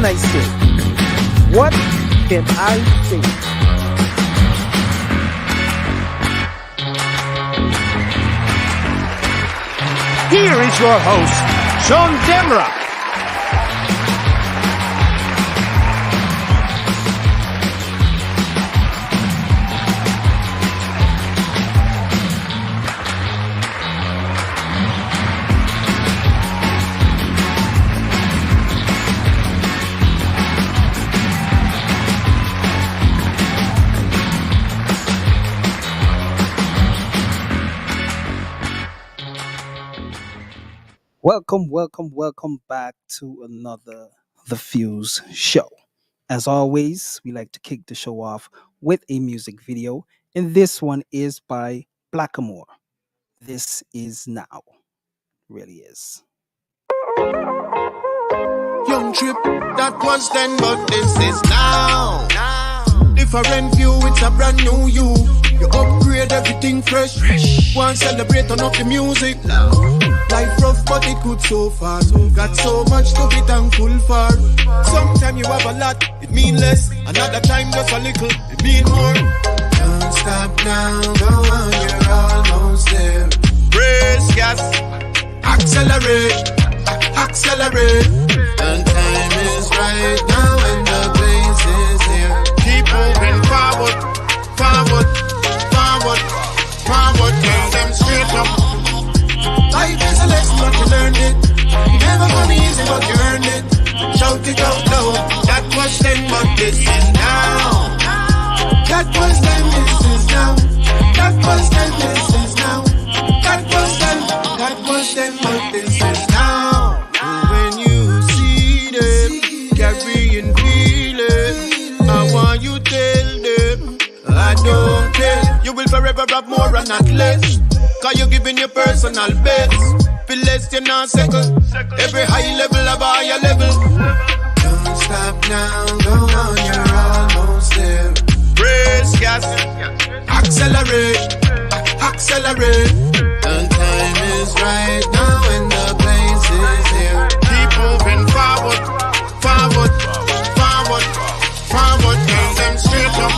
I say? What can I say? Here is your host, Sean Demra. Welcome back to another The Fuse show. As always, we like to kick the show off with a music video, and this one is by Blackamore. This is now. Really is. Young trip, that was then, but this is now. Different view, it's a brand new you. You upgrade everything fresh. One celebrate on up the music. Life rough, but it good so far. Got so much to be thankful for. Sometimes you have a lot, it mean less. Another time just a little, it mean more. Don't stop now, go on, you're almost there. Brace gas, accelerate, accelerate. And time is right now and the place is here. Keep moving forward, forward, forward, forward. Tell them straight up. Life is a lesson, but you learned it. You never gonna be easy, but you earned it. Shout it out loud. That was then, but this is now. That was then, this is now. That was then, this is now. That was then, but this is now. When you see them, carrying feeling, I want you tell them, I don't care. You will forever have more and not less. Cause you giving your personal best. Feel less, you're not second. Every high level of a higher level. Don't stop now, go on, you're almost there. Brace gas, accelerate, accelerate. And time is right now and the place is here. Keep moving forward, forward, forward, forward. Tell them straight up.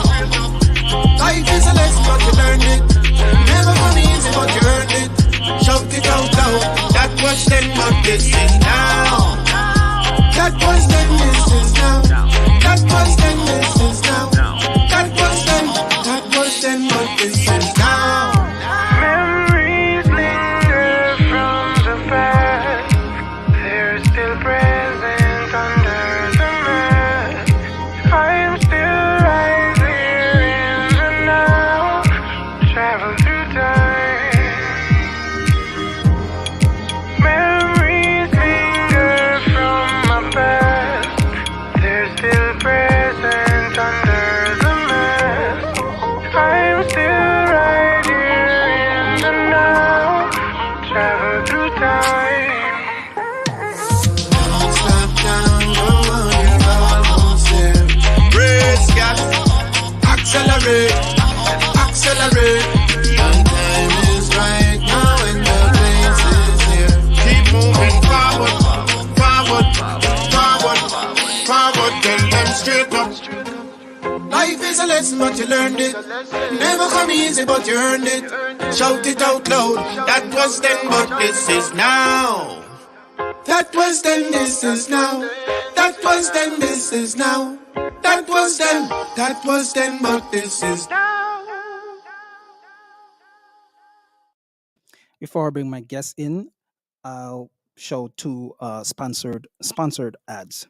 Life is a lesson, but you learned it. Never gonna easy, but you earned it. Shout it out loud. That was then, but this is now. That was then, this is now. That was then, this is now. That was then, but this is now. Memories linger from the past. They're still present under the mask. I'm still right here in the now. Travel through time. Memories linger from my past. They're still present under the mask. I'm still right here in the now. Travel through time. Don't stop now, go on, you're almost there. Brace gas, accelerate, accelerate. And time is right now and the place is here. Keep moving forward, forward, forward, forward. Tell them straight up. Life is a lesson, but you learned it. Never come easy, but you earned it. Shout it out loud. That was then, but this is now. That was then, this is now. That was then, this is now. That was then, but this is now. Before I bring my guests in, I'll show two sponsored ads.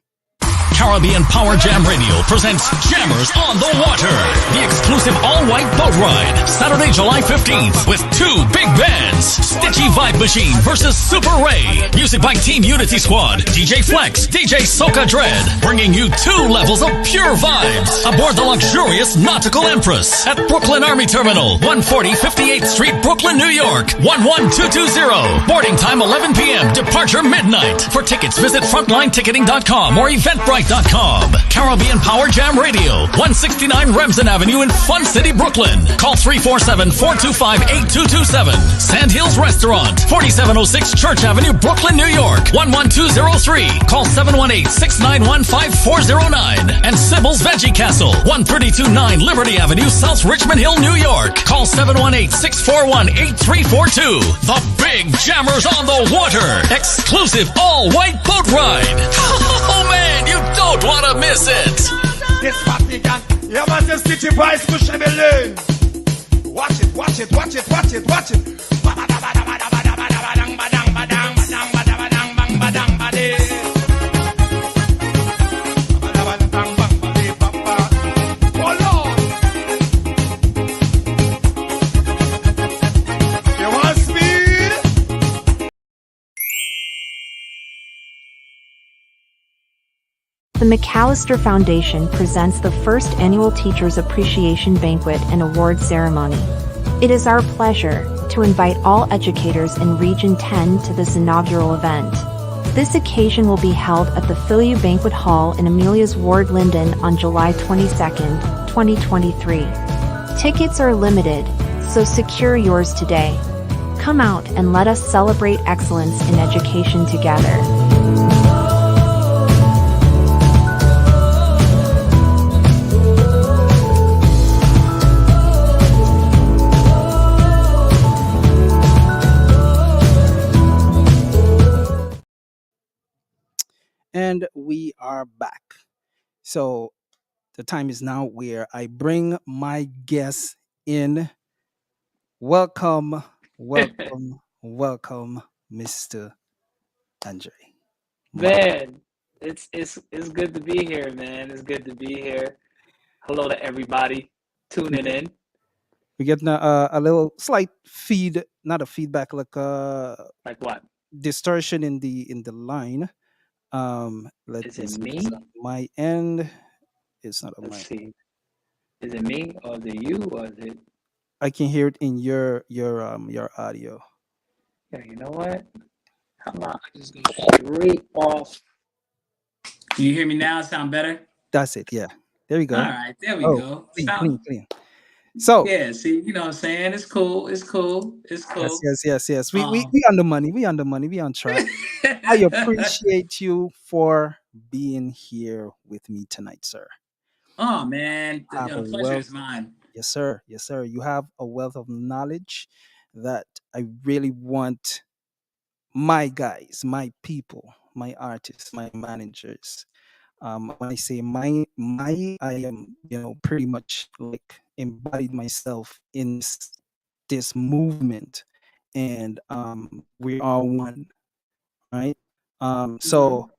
Caribbean Power Jam Radio presents Jammers on the Water, the exclusive all-white boat ride, Saturday, July 15th, with two big bands, Stitchy Vibe Machine versus Super Ray. Music by Team Unity Squad, DJ Flex, DJ Soca Dread, bringing you two levels of pure vibes aboard the luxurious Nautical Empress at Brooklyn Army Terminal, 140 58th Street, Brooklyn, New York, 11220. Boarding time 11 p.m., departure midnight. For tickets, visit frontlineticketing.com or Eventbrite. Artiste.com. Caribbean Power Jam Radio, 169 Remsen Avenue in Fun City, Brooklyn. Call 347-425-8227. Sand Hills Restaurant, 4706 Church Avenue, Brooklyn, New York, 11203. Call 718-691-5409. And Sybil's Veggie Castle, 1329 Liberty Avenue, South Richmond Hill, New York. Call 718-641-8342. The Big Jammers on the Water. Exclusive all-white boat ride. Oh man, you don't want to miss it. This party can. Yeah, man, the city boys push me lane. Watch it, watch it, watch it, watch it, watch it. Oh Lord, you want speed? The McAllister Foundation presents the first annual Teachers Appreciation Banquet and Award Ceremony. It is our pleasure to invite all educators in Region 10 to this inaugural event. This occasion will be held at the Philu Banquet Hall in Amelia's Ward, Linden on July 22nd, 2023. Tickets are limited, so secure yours today. Come out and let us celebrate excellence in education together. And we are back. So the time is now where I bring my guests in. Welcome, welcome, welcome, Mr. Andre Mullen. Man, it's good to be here, man. It's good to be here. Hello to everybody tuning in. We're getting a little slight feed, not a feedback, like a Like what? distortion in the line. Let Is me it see. me? It's on my end. It's not on Let's my. see. Is it me or is it you or is it? I can hear it in your audio. Yeah, you know what? How about I just go straight off? Can you hear me now? Sound better? That's it. Yeah. There we All go. right, there we Oh, go. clean, Sound clean, clean. So yeah. See, you know what I'm saying? It's cool. It's cool. It's yes, cool. yes, yes, yes. We Um. we on the money. We on the money. We on track. I appreciate you for being here with me tonight, sir. Oh man, I have a the pleasure wealth. is mine. Yes, sir. Yes, sir. You have a wealth of knowledge that I really want my guys, my people, my artists, my managers. When I say my, I am, pretty much like embodied myself in this movement, and we are one, right? Hmm. So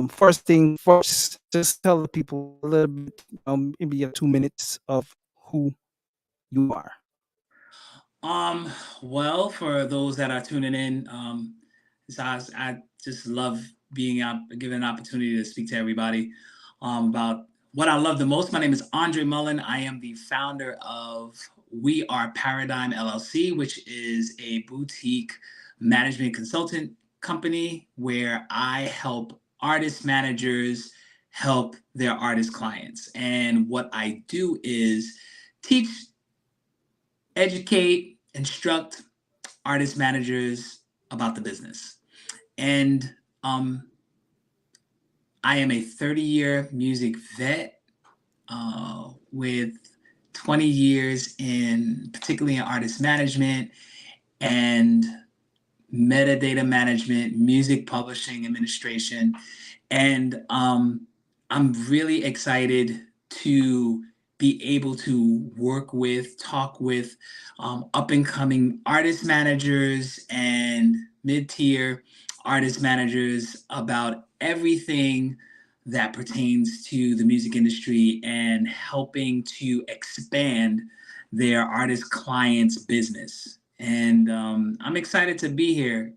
first thing first, just tell the people a little bit, maybe 2 minutes of who you are. Um, well, for those that are tuning in, I just love being out, given an opportunity to speak to everybody about what I love the most. My name is Andre Mullen. I am the founder of We Are Paradigm LLC, which is a boutique management consultant company where I help artist managers help their artist clients. And what I do is teach, educate, instruct artist managers about the business. And um, I am a 30-year music vet with 20 years in particularly in artist management and metadata management, music publishing administration. And I'm really excited to be able to work with, talk with up and coming artist managers and mid tier artist managers about everything that pertains to the music industry and helping to expand their artist clients' business. And I'm excited to be here.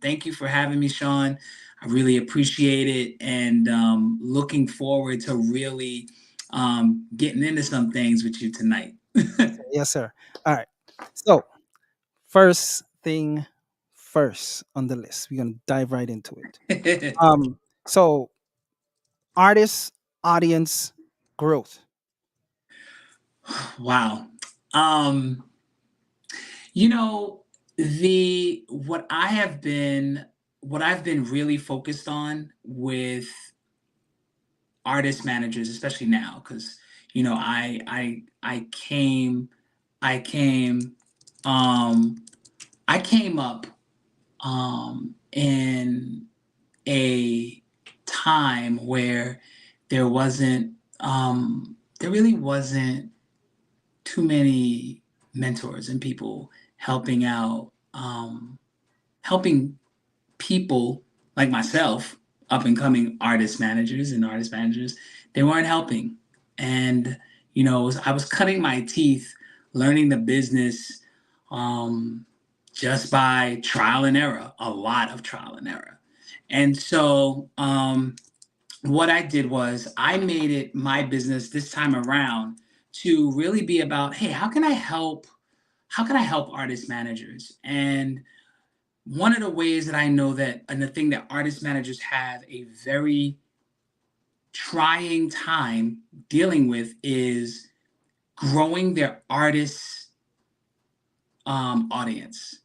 Thank you for having me, Sean. I really appreciate it and looking forward to really getting into some things with you tonight. Yes, sir. All right. So first thing first on the list, we're gonna dive right into it. So artist audience growth? Wow. Um, you know, the what I've been really focused on with artist managers, especially now, because I came um I came up in a time where there wasn't there really wasn't too many mentors and people helping out, helping people like myself, up and coming artist managers, they weren't helping. And, I was cutting my teeth learning the business, um, just by trial and error, a lot of trial and error. And so, what I did was I made it my business this time around to really be about, hey, how can I help artist managers? And one of the ways that I know that, and the thing that artist managers have a very trying time dealing with, is growing their artist audience.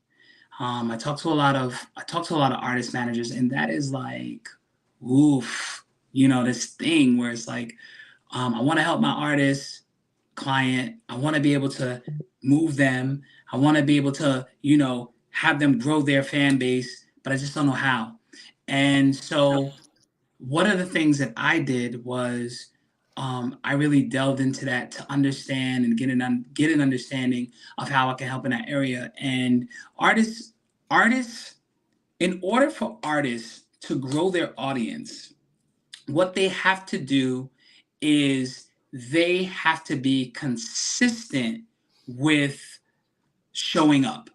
I talk to a lot of artist managers, and that is like, oof, this thing where it's like, I want to help my artist client. I want to be able to move them. I want to be able to, have them grow their fan base, but I just don't know how. And so one of the things that I did was, I really delved into that to understand and get an understanding of how I can help in that area. And artists, artists, in order for artists to grow their audience, what they have to do is they have to be consistent with showing up.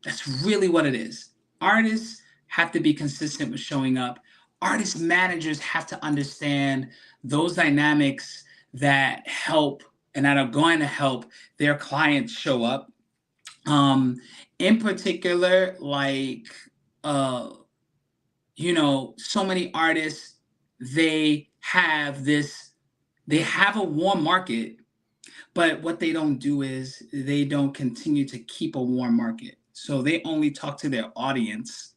That's really what it is. Artists have to be consistent with showing up. Artist managers have to understand those dynamics that help and that are going to help their clients show up. Um, in particular, like, uh, so many artists, they have this, they have a warm market, but what they don't do is they don't continue to keep a warm market. So they only talk to their audience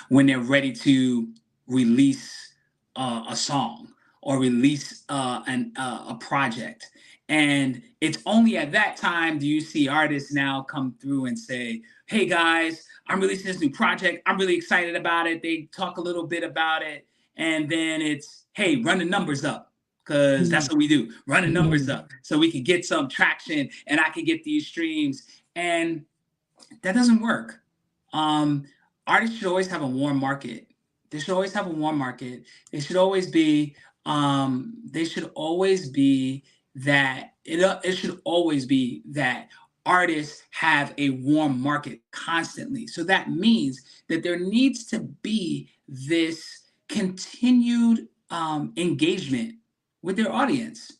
when they're ready to release a song or release a project. And it's only at that time do you see artists now come through and say, hey guys, I'm releasing this new project. I'm really excited about it. They talk a little bit about it. And then it's, hey, run the numbers up. Because that's what we do, run the numbers up so we can get some traction and I can get these streams. And that doesn't work. Um, Artists should always have a warm market. They should always have a warm market. They should always be. They should always be that. It should always be that artists have a warm market constantly. So that means that there needs to be this continued engagement with their audience.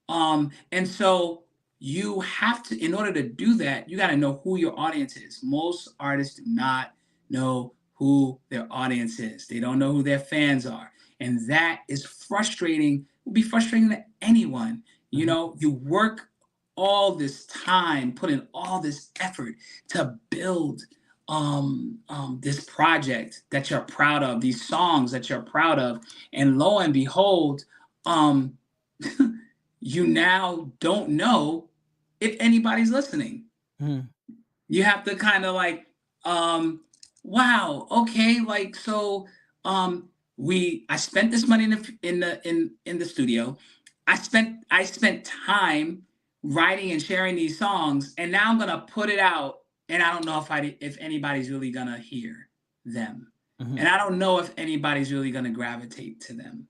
And so you have to, in order to do that, you got to know who your audience is. Most artists do not know who their audience is. They don't know who their fans are. And that is frustrating. It will be frustrating to anyone. You work all this time, put in all this effort to build this project that you're proud of, these songs that you're proud of. And lo and behold, um, you now don't know if anybody's listening. Mm. You have to kind of like, wow, okay, like so, I spent this money in the studio. I spent time writing and sharing these songs, and now I'm gonna put it out, and I don't know if anybody's really gonna hear them, Mhm. and I don't know if anybody's really gonna gravitate to them.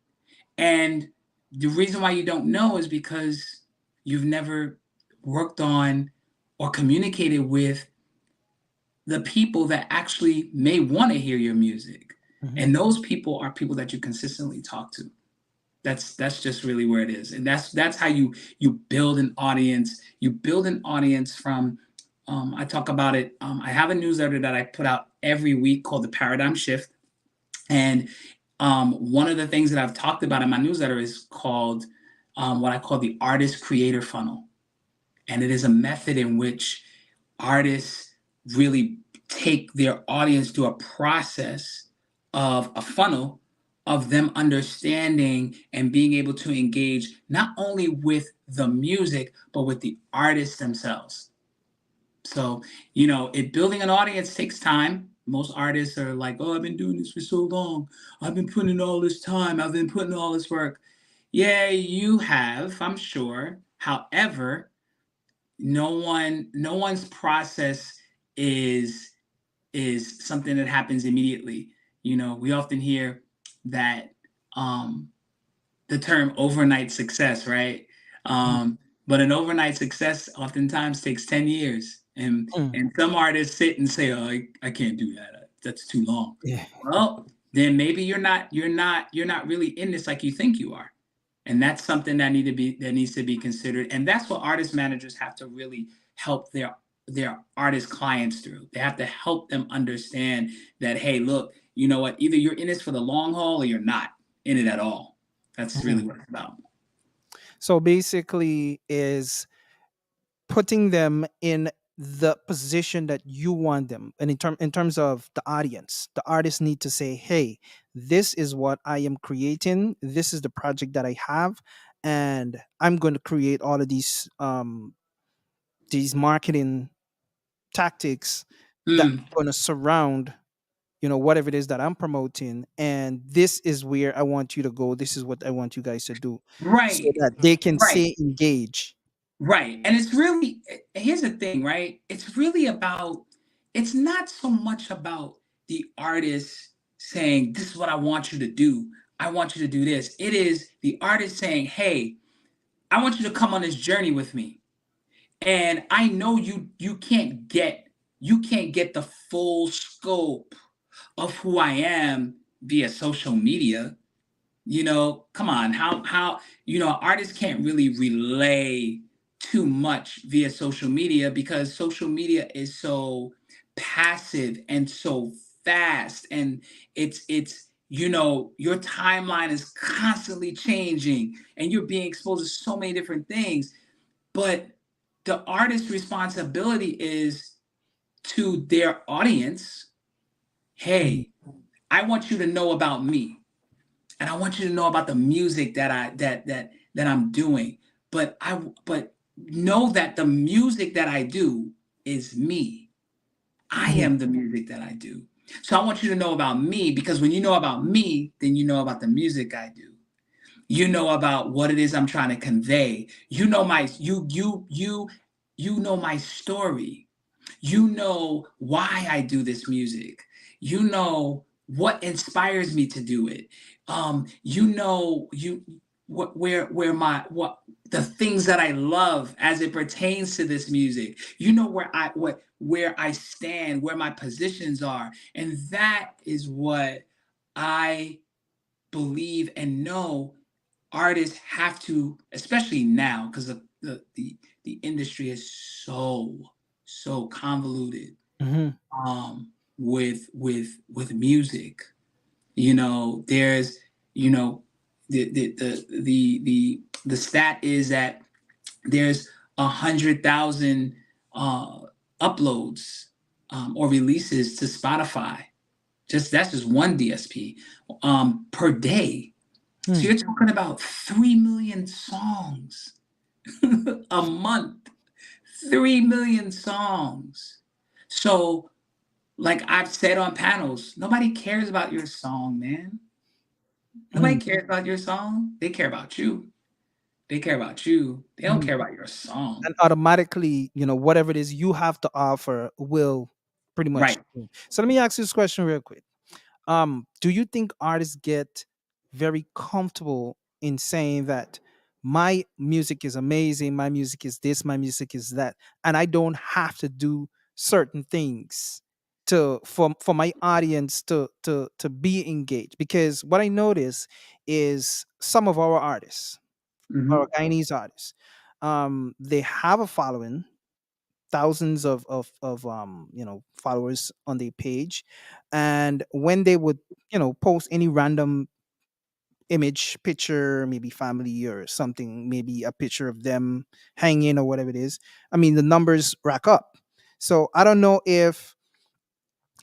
And the reason why you don't know is because you've never worked on or communicated with the people that actually may want to hear your music. Mhm. And those people are people that you consistently talk to. That's just really where it is. And that's how you build an audience. You build an audience from I talk about it. I have a newsletter that I put out every week called The Paradigm Shift. And One of the things that I've talked about in my newsletter is called what I call the artist creator funnel. And it is a method in which artists really take their audience through a process of a funnel of them understanding and being able to engage not only with the music, but with the artists themselves. So, it building an audience takes time. Most artists are like, oh, I've been doing this for so long. I've been putting in all this time. I've been putting all this work. Yeah, you have, I'm sure. However, no one's process is is something that happens immediately. We often hear that the term overnight success, right? But an overnight success oftentimes takes 10 years. And Mm. and some artists sit and say, oh, I can't do that. That's too long. Yeah. Well, then maybe you're not really in this like you think you are. And that's something that needs to be considered. And that's what artist managers have to really help their artist clients through. They have to help them understand that, hey, look, you know what, either you're in this for the long haul or you're not in it at all. That's really Mhm. what it's about. So basically, is putting them in the position that you want them, and in terms of the audience, the artists need to say, hey, this is what I am creating, this is the project that I have, and I'm going to create all of these marketing tactics that Mm, are going to surround whatever it is that I'm promoting, and this is where I want you to go, this is what I want you guys to do, so right, that they can right. stay engaged. Right. And it's really, here's the thing, right? It's really about, it's not so much about the artist saying, this is what I want you to do. I want you to do this. It is the artist saying, hey, I want you to come on this journey with me. And I know you can't get the full scope of who I am via social media. Come on, how artists can't really relay too much via social media because social media is so passive and so fast, and your timeline is constantly changing and you're being exposed to so many different things. But the artist's responsibility is to their audience, Mhm. hey, I want you to know about me, and I want you to know about the music that I'm doing. But know that the music that I do is me. I Mhm. am the music that I do. So I want you to know about me, because when you know about me, then you know about the music I do. You know about what it is I'm trying to convey. You know my story. You know why I do this music. You know what inspires me to do it. You where my what the things that I love as it pertains to this music. You know where I stand, where my positions are, and that is what I believe and know artists have to, especially now, because the industry is so convoluted, Mhm. with music. There's you know the stat is that there's 100,000 uh, uploads, or releases to Spotify. That's just one DSP, per day. So Hmm. you're talking about 3 million songs a month. 3 million songs. So, like I've said on panels, nobody cares about your song, man. Nobody Mhm. cares about your song. They care about you. They care about you. They don't Mhm. care about your song. And automatically, whatever it is you have to offer will pretty much Right. change. So let me ask you this question real quick. Do you think artists get very comfortable in saying that my music is amazing, my music is this, my music is that, and I don't have to do certain things for my audience to be engaged? Because what I notice is some of our artists, our Hmm. Guyanese artists, they have a following, thousands of followers on their page, and when they would post any random image, picture, maybe family or something, maybe a picture of them hanging or whatever it is, I mean, the numbers rack up. So I don't know if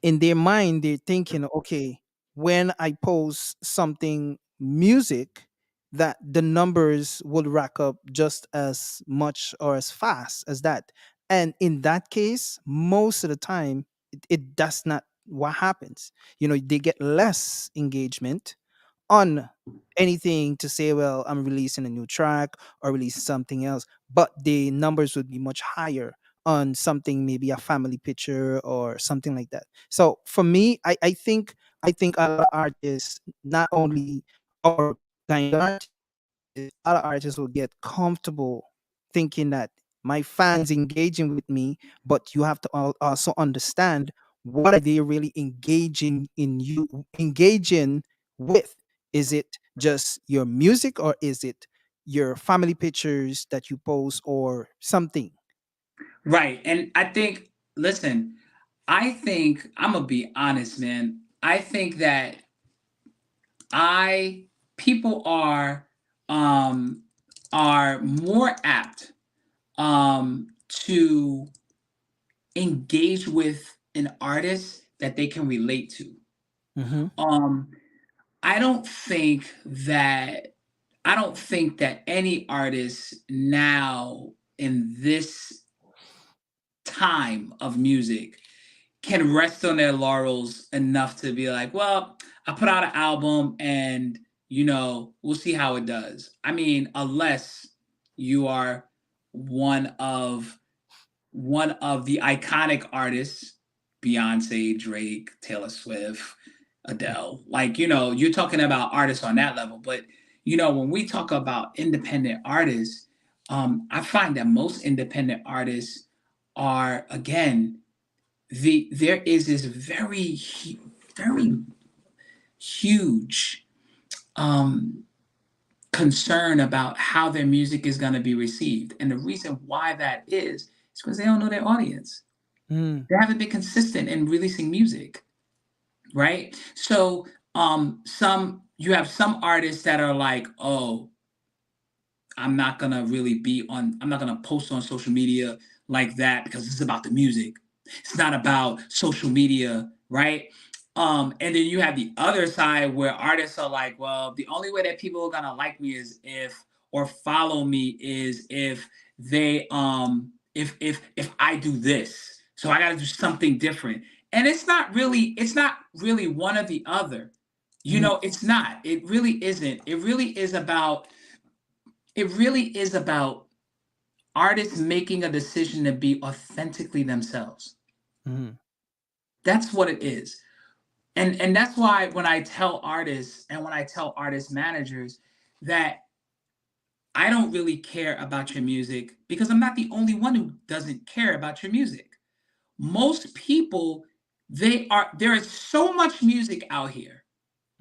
in their mind they're thinking, okay, when I post something music, that the numbers will rack up just as much or as fast as that. And in that case, most of the time it does not what happens. They get less engagement on anything to say, well, I'm releasing a new track or releasing something else, but the numbers would be much higher on something, maybe a family picture or something like that. So for me, I think a lot of artists, not only our kind of artists, a lot of artists will get comfortable thinking that my fans engaging with me, but you have to also understand what are they really engaging with. Is it just your music, or is it your family pictures that you post or something? Right. And I think, listen, I think I'm gonna be honest, man. I think that I people um are more apt to engage with an artist that they can relate to. Mm-hmm. Um I don't think that any artist now in this time of music can rest on their laurels enough to be like, well, I put out an album and we'll see how it does. I mean, unless you are one of the iconic artists, Beyonce, Drake, Taylor Swift, Adele. Like, you're talking about artists on that level. But, when we talk about independent artists, I find that most independent artists are, again, there is this very huge um, concern about how their music is going to be received. And the reason why that is because they don't know their audience. Mm-hmm. They haven't been consistent in releasing music, right? So some you have some artists that are like, oh, I'm not gonna post on social media like that because it's about the music. It's not about social media, right? And then you have the other side where artists are like, well, the only way that people are gonna like me is or follow me is if they if I do this. So I gotta do something different. And it's not really one or the other. It's not. It really isn't. It really is about artists making a decision to be authentically themselves. Mm-hmm. That's what it is. And that's why when I tell artists and when I tell artist managers that I don't really care about your music because I'm not the only one who doesn't care about your music. Most people, there is so much music out here.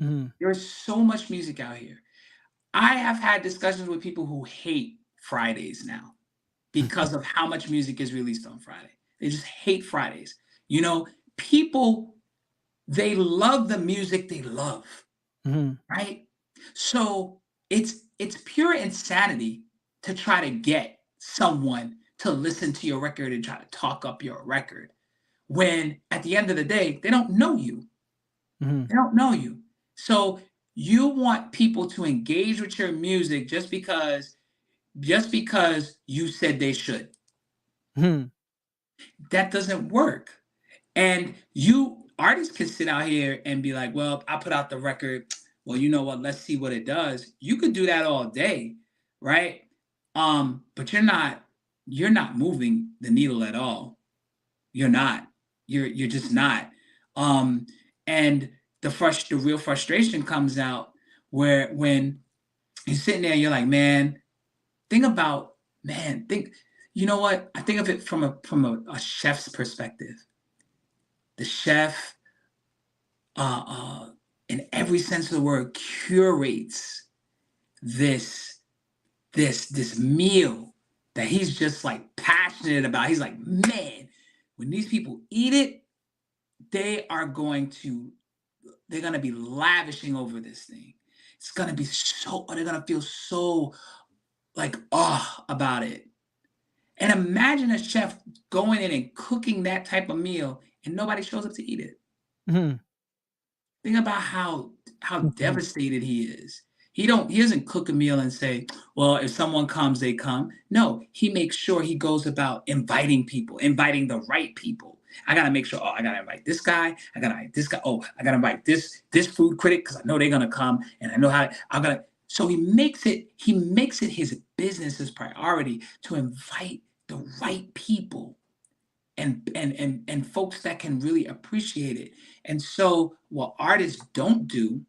Mm-hmm. There is so much music out here. I have had discussions with people who hate Fridays now because of how much music is released on Friday. They just hate Fridays. You know, people, they love the music they love, Mm-hmm. right? So it's pure insanity to try to get someone to listen to your record and try to talk up your record when at the end of the day they don't know you. Mm-hmm. They don't know you. So you want people to engage with your music just because you said they should. Mm-hmm. That doesn't work. And you artists can sit out here and be like, well, I put out the record. Well, you know what? Let's see what it does. You could do that all day, right? But you're not moving the needle at all. You're not. You're just not. Um, and the real frustration comes out where when you're sitting there, you're like, man, think about think. You know what? I think of it from a chef's perspective. The chef, in every sense of the word, curates this this meal, that he's just like passionate about. He's like, man, when these people eat it, they're going to be lavishing over this thing. It's going to be they're going to feel so like, about it. And imagine a chef going in and cooking that type of meal and nobody shows up to eat it. Mhm. Think about how devastated he is. He doesn't cook a meal and say, well, if someone comes, they come. No, he makes sure he goes about inviting people, inviting the right people. I gotta make sure, I gotta invite this guy, I gotta invite this guy, I gotta invite this food critic because I know they're gonna come and I know how I'm gonna. So he makes it his business, his priority to invite the right people and folks that can really appreciate it. And so what artists don't do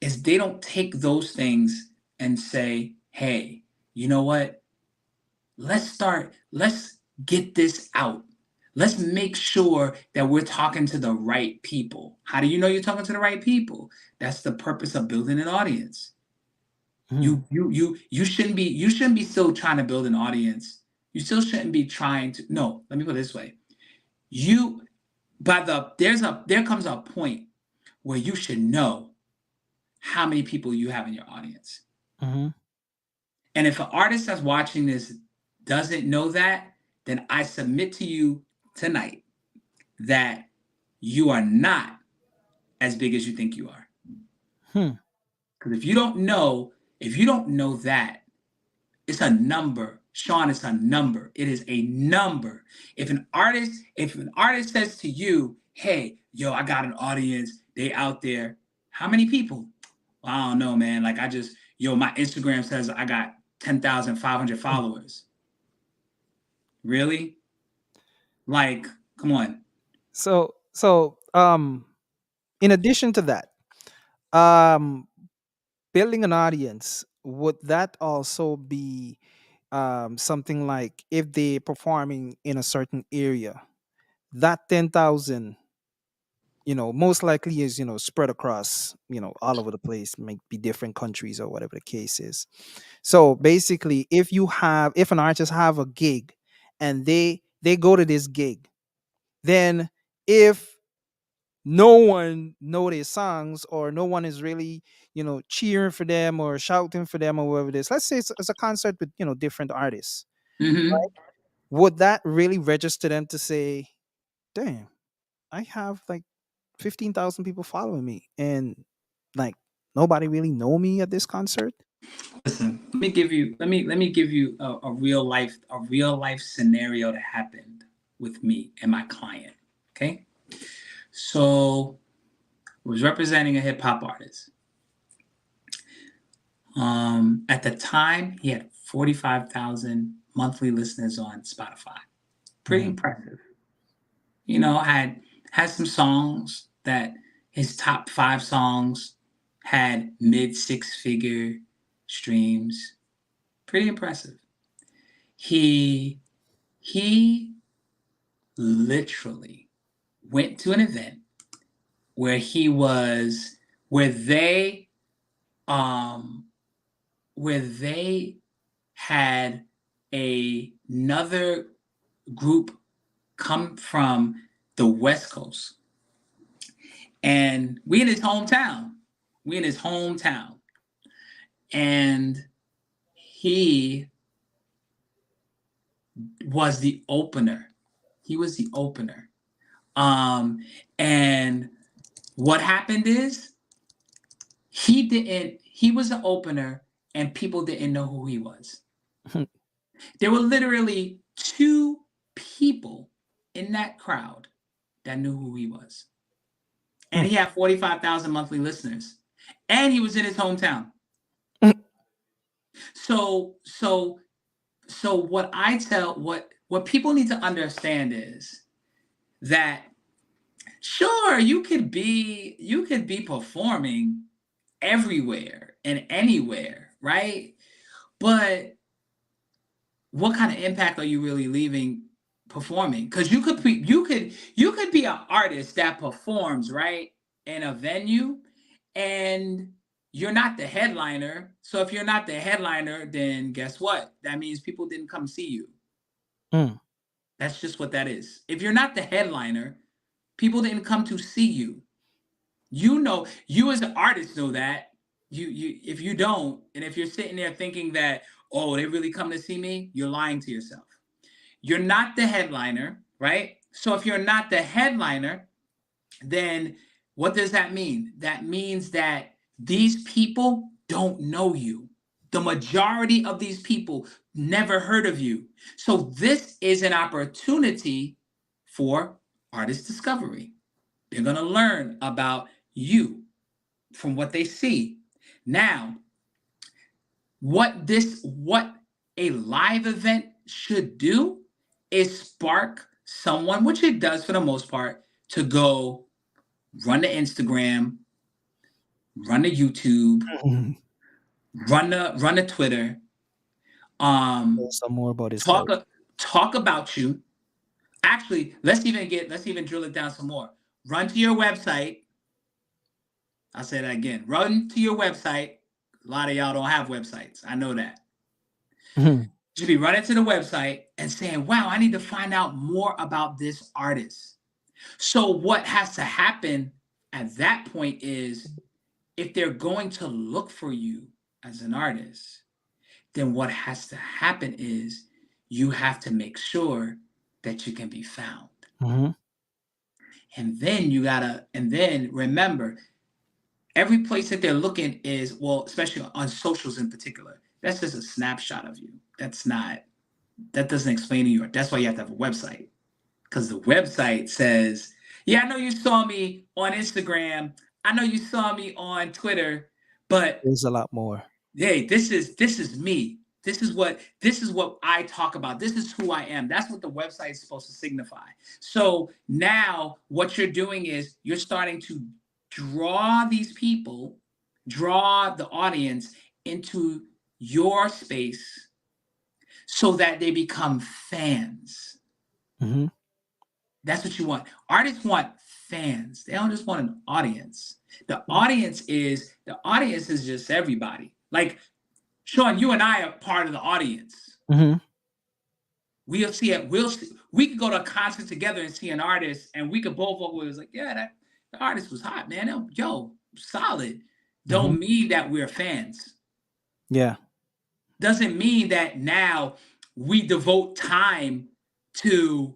is they don't take those things and say, hey, you know what? Let's get this out. Let's make sure that we're talking to the right people. How do you know you're talking to the right people? That's the purpose of building an audience. Mhm. You shouldn't be still trying to build an audience. You still shouldn't be trying to. No, let me put it this way. There comes a point where you should know how many people you have in your audience. Mhm. And if an artist that's watching this doesn't know that, then I submit to you tonight that you are not as big as you think you are. Hmm. Because if you don't know that, it's a number. Sean, it's a number. It is a number. If an artist says to you, hey, yo, I got an audience, they out there, how many people? Well, I don't know, man. Like my Instagram says I got 10,500 followers. Really? Like, come on. So in addition to that, um building an audience, would that also be something like if they're performing in a certain area, that 10,000, most likely is, spread across, all over the place, might be different countries or whatever the case is. So basically, if an artist have a gig and they go to this gig, then if no one know their songs or no one is really cheering for them or shouting for them or whatever it is, let's say it's a concert with different artists, Mm-hmm. would that really register them to say, damn, I have like 15,000 people following me and like nobody really know me at this concert? Listen, let me give you a real life scenario that happened with me and my client. Okay. So I was representing a hip hop artist. At the time, he had 45,000 monthly listeners on Spotify. Pretty Mhm. impressive. Had some songs that his top 5 songs had mid 6-figure streams. Pretty impressive. He he literally went to an event where he was where they um where they had another group come from the West Coast. And we in his hometown. And he was the opener. And what happened is he was the opener and people didn't know who he was. There were literally 2 people in that crowd that knew who he was. And he had 45,000 monthly listeners. And he was in his hometown. So what people need to understand is that sure, you could be performing everywhere and anywhere, right? But what kind of impact are you really leaving performing? Because you could be an artist that performs, right, in a venue, and you're not the headliner. So if you're not the headliner, then guess what? That means people didn't come see you. Mm. That's just what that is. If you're not the headliner, people didn't come to see you. You know, you as an artist know that. You if you don't, and if you're sitting there thinking that, oh, they really come to see me, you're lying to yourself. You're not the headliner, right? So if you're not the headliner, then what does that mean? That means that these people don't know you. The majority of these people never heard of you. So this is an opportunity for artist discovery. They're going to learn about you from what they see. Now, what a live event should do is spark someone, which it does for the most part, to go run the Instagram, run the YouTube, Mhm. run the Twitter, Some more about this talk story. talk about you. Actually, let's even drill it down some more. Run to your website. I'll say that again. Run to your website. A lot of y'all don't have websites. I know that. Mhm. You should be running to the website and saying, wow, I need to find out more about this artist. So what has to happen at that point is, if they're going to look for you as an artist, then what has to happen is you have to make sure that you can be found. Mhm. And then remember, every place that they're looking is, well, especially on socials in particular, that's just a snapshot of you. That doesn't explain New York. That's why you have to have a website. Because the website says, yeah, I know you saw me on Instagram. I know you saw me on Twitter, but There's a lot more. hey, this is me. This is what I talk about. This is who I am. That's what the website is supposed to signify. So now what you're doing is you're starting to draw these people, draw the audience into your space so that they become fans. Mhm. That's what you want. Artists want fans. They don't just want an audience. The audience is just everybody. Like Sean, you and I are part of the audience. Mhm. We'll see it. We could go to a concert together and see an artist, and we could both walk away. It was like, yeah, that the artist was hot, man. Yo, solid. Mhm. Don't mean that we're fans. Yeah. Doesn't mean that now we devote time to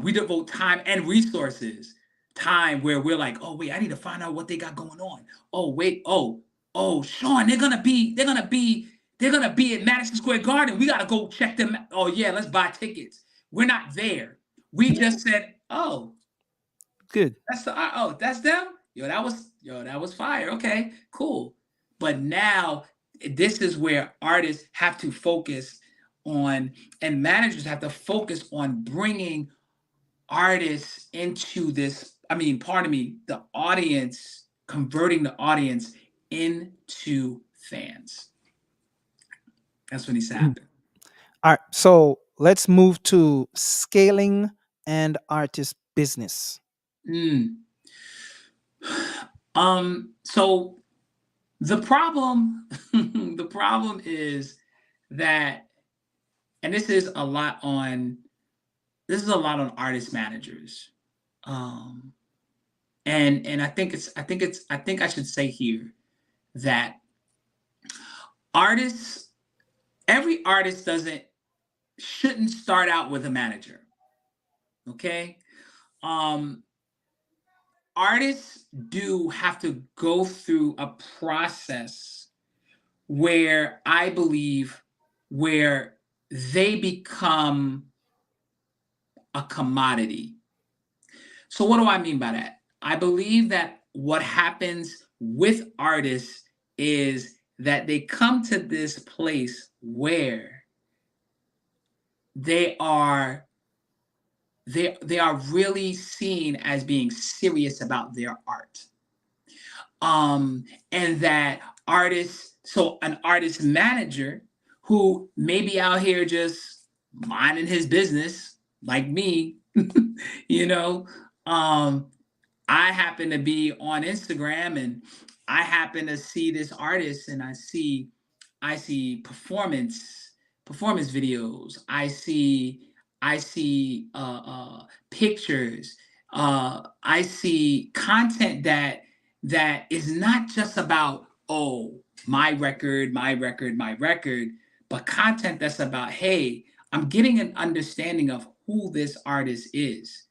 we devote time and resources, time where we're like, oh wait, I need to find out what they got going on. Oh wait, oh Sean, they're gonna be at Madison Square Garden. We gotta go check them. Oh yeah, let's buy tickets. We're not there. We just said, oh, Good. that's them. That was fire. Okay, cool. But now this is where artists have to focus on, and managers have to focus on bringing artists into this. I mean, pardon me, the audience, converting the audience into fans. That's what needs to Mhm. happen. All right. So let's move to scaling and artist business. Mm. So the problem, the problem is that, and this is a lot on artist managers. Um, and I think I should say here that artists, every artist shouldn't start out with a manager. Okay. Um, Artists do have to go through a process where I believe where they become a commodity. So what do I mean by that? I believe that what happens with artists is that they come to this place where they are they are really seen as being serious about their art. And that an artist manager who may be out here just minding his business, like me, you know, um, I happen to be on Instagram and I happen to see this artist and I see performance videos. I see pictures. I see content that is not just about, oh, my record, my record, but content that's about, hey, I'm getting an understanding of who this artist is.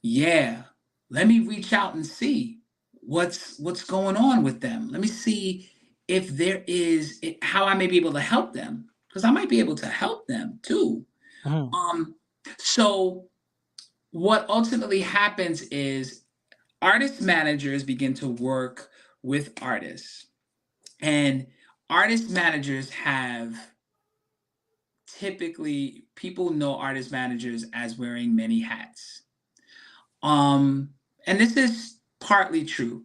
Yeah, let me reach out and see what's going on with them. Let me see if there is how I may be able to help them, because I might be able to help them too. Mhm. Um, so what ultimately happens is artist managers begin to work with artists, and artist managers have typically, people know artist managers as wearing many hats. Um, and this is partly true.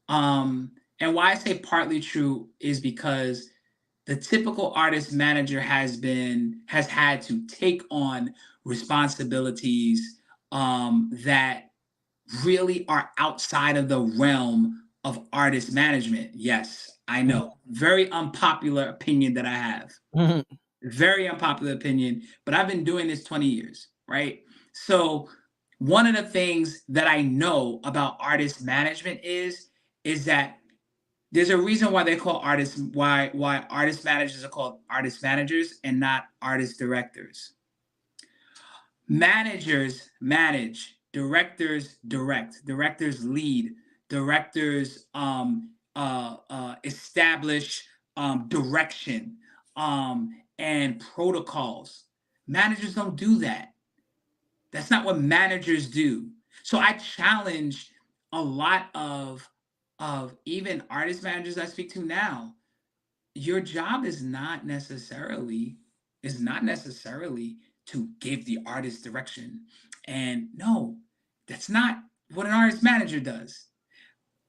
And why I say partly true is because the typical artist manager has had to take on responsibilities that really are outside of the realm of artist management. Yes, I know. Very unpopular opinion that I have. Mhm. Very unpopular opinion, but I've been doing this 20 years, right? So one of the things that I know about artist management is that there's a reason why they call artists why artist managers are called artist managers and not artist directors. Managers manage, directors direct, directors lead, directors establish direction and protocols. Managers don't do that. That's not what managers do. So I challenge a lot of even artist managers I speak to now. Your job is not necessarily to give the artist direction. And no, that's not what an artist manager does.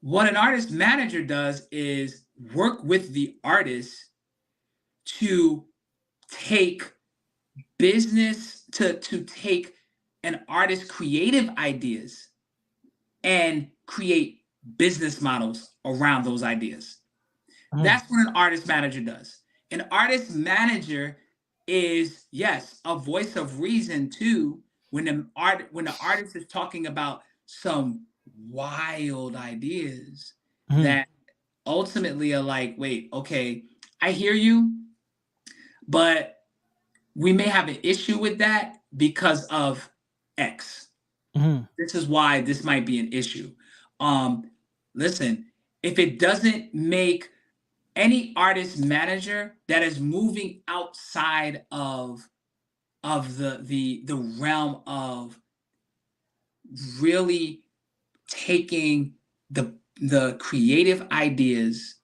What an artist manager does is work with the artist to take to take an artist's creative ideas and create business models around those ideas. Mhm. That's what an artist manager does. An artist manager is, yes, a voice of reason too when the artist is talking about some wild ideas Mhm. that ultimately are like, wait, okay, I hear you, but we may have an issue with that because of X. Mhm. This is why this might be an issue. Um, Listen, if it doesn't make any artist manager that is moving outside of the realm of really taking the creative ideas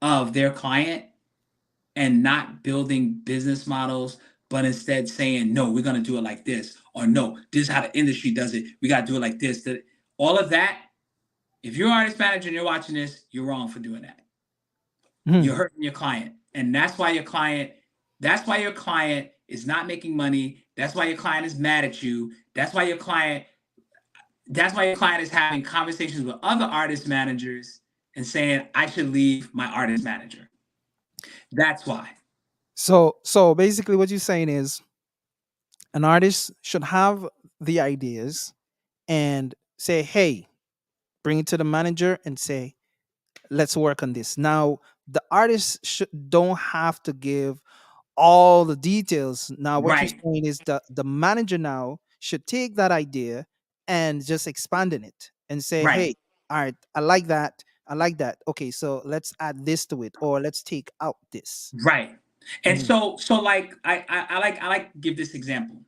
of their client and not building business models, but instead saying, no, we're going to do it like this, or no, this is how the industry does it, we got to do it like this. All of that, if you're an artist manager and you're watching this, you're wrong for doing that. Mhm. You're hurting your client. And that's why your client is not making money. That's why your client is mad at you. That's why your client is having conversations with other artist managers and saying, I should leave my artist manager. That's why. So basically what you're saying is an artist should have the ideas and say, hey, bring it to the manager and say, let's work on this. Now, the artist don't have to give all the details. Now, what you're Right, saying is that the manager now should take that idea and just expand on it and say, right, hey, all right, I like that. I like that. Okay, so let's add this to it, or let's take out this. right. And Mhm. so like I like to give this example.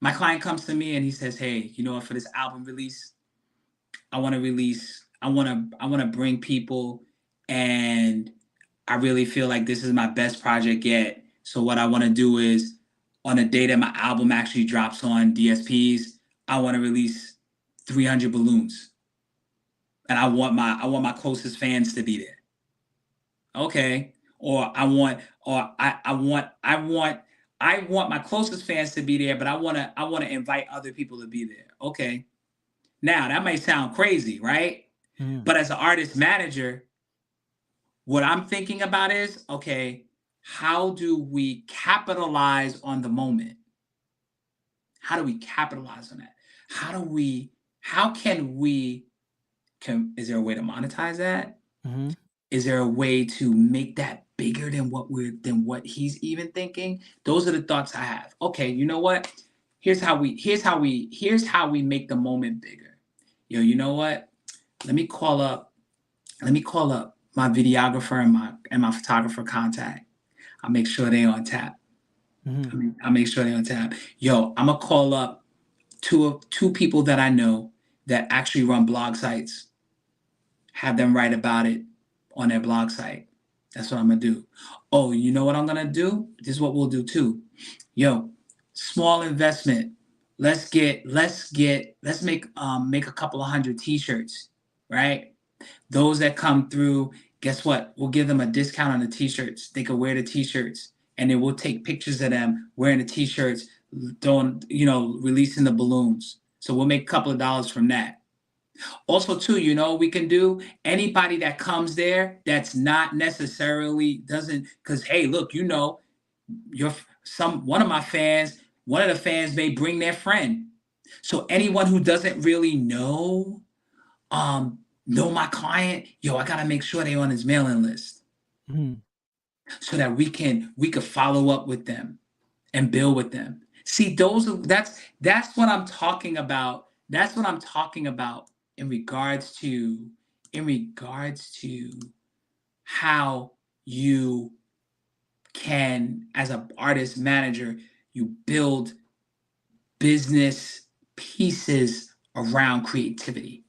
My client comes to me and he says, hey, you know what, for this album release, I want to bring people, and I really feel like this is my best project yet. So what I want to do is on the day that my album actually drops on DSPs, I want to release 300 balloons, and I want my closest fans to be there. Okay. Or I want my closest fans to be there, but I want to invite other people to be there. Okay. Now, that might sound crazy, right? Mm-hmm. But as an artist manager, what I'm thinking about is, okay, how do we capitalize on the moment? How do we capitalize on that? How can we, is there a way to monetize that? Mm-hmm. Is there a way to make that bigger than what he's even thinking? Those are the thoughts I have. Okay, you know what? Here's how we make the moment bigger. Yo, you know what? Let me call up my videographer and my photographer contact. I'll make sure they on tap. Mm-hmm. I'll make sure they on tap. Yo, I'm gonna call up two people that I know that actually run blog sites. Have them write about it on their blog site. That's what I'm gonna do. Oh, you know what I'm gonna do? This is what we'll do too. Yo, small investment. Let's make a couple of hundred t-shirts, right? Those that come through, guess what? We'll give them a discount on the t-shirts. They can wear the t-shirts, and then we'll take pictures of them wearing the t-shirts, releasing the balloons. So we'll make a couple of dollars from that. Also, too, we can do anybody that comes there that's not necessarily doesn't, because hey, look, you're one of the fans may bring their friend. So anyone who doesn't really know my client, yo, I gotta make sure they're on his mailing list Mm-hmm. so that we could follow up with them and build with them. See, that's what I'm talking about. That's what I'm talking about in regards to how you can, as an artist manager, you build business pieces around creativity.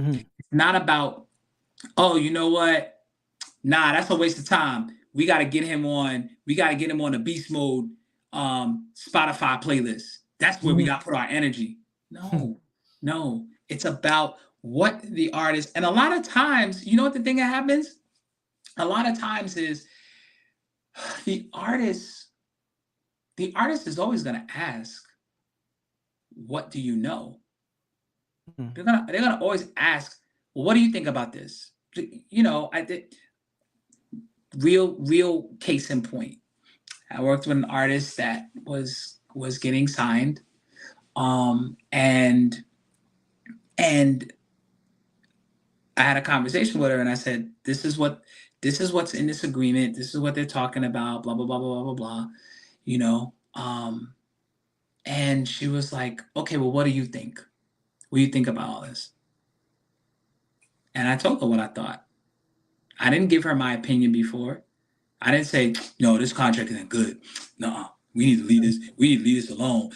Mm-hmm. It's not about, oh, you know what? Nah, that's a waste of time. We got to get him on the beast mode Spotify playlist. That's where we got to put our energy. No. It's about what the artist, and a lot of times, you know what the thing that happens? A lot of times is the artist is always going to ask, what do you know? Mm-hmm. They're gonna always ask, well, what do you think about this? I did real case in point. I worked with an artist that was getting signed, and I had a conversation with her, and I said, this is what's in this agreement. This is what they're talking about. Blah blah blah blah blah blah. And she was like, okay, well, what do you think? What do you think about all this? And I told her what I thought. I didn't give her my opinion before. I didn't say, no, this contract isn't good. No, we need to leave this. We need to leave this alone.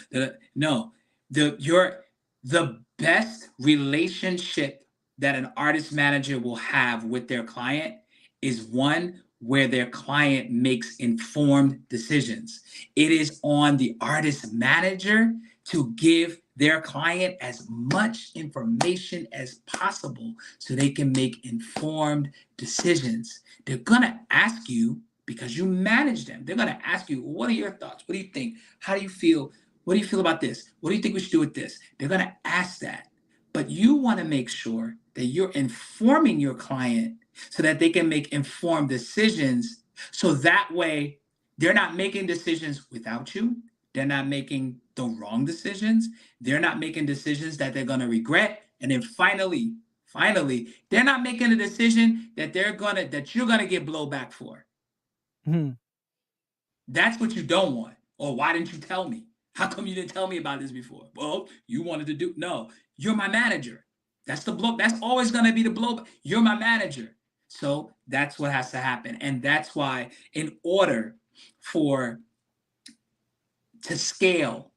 No, the best relationship that an artist manager will have with their client is one where their client makes informed decisions. It is on the artist manager to give their client as much information as possible so they can make informed decisions. They're going to ask you, because you manage them, they're going to ask you, what are your thoughts? What do you think? How do you feel? What do you feel about this? What do you think we should do with this? They're going to ask that. But you want to make sure that you're informing your client so that they can make informed decisions. So that way, they're not making decisions without you. They're not making the wrong decisions. They're not making decisions that they're going to regret. And then finally, they're not making a decision that you're going to get blowback for. Mm-hmm. That's what you don't want. Or why didn't you tell me? How come you didn't tell me about this before? Well, you wanted to do. No, you're my manager. That's the blow. That's always going to be the blowback. You're my manager. So that's what has to happen. And that's why, in order to scale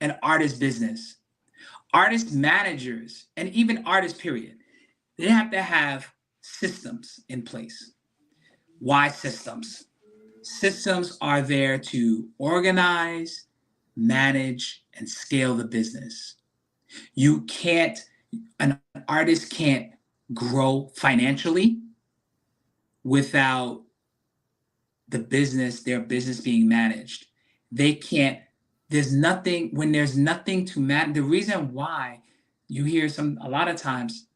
an artist business, artist managers, and even artists, period, they have to have systems in place. Why systems? Systems are there to organize, manage, and scale the business. An artist can't grow financially without their business being managed. They can't, when there's nothing to manage. The reason why, you hear a lot of times,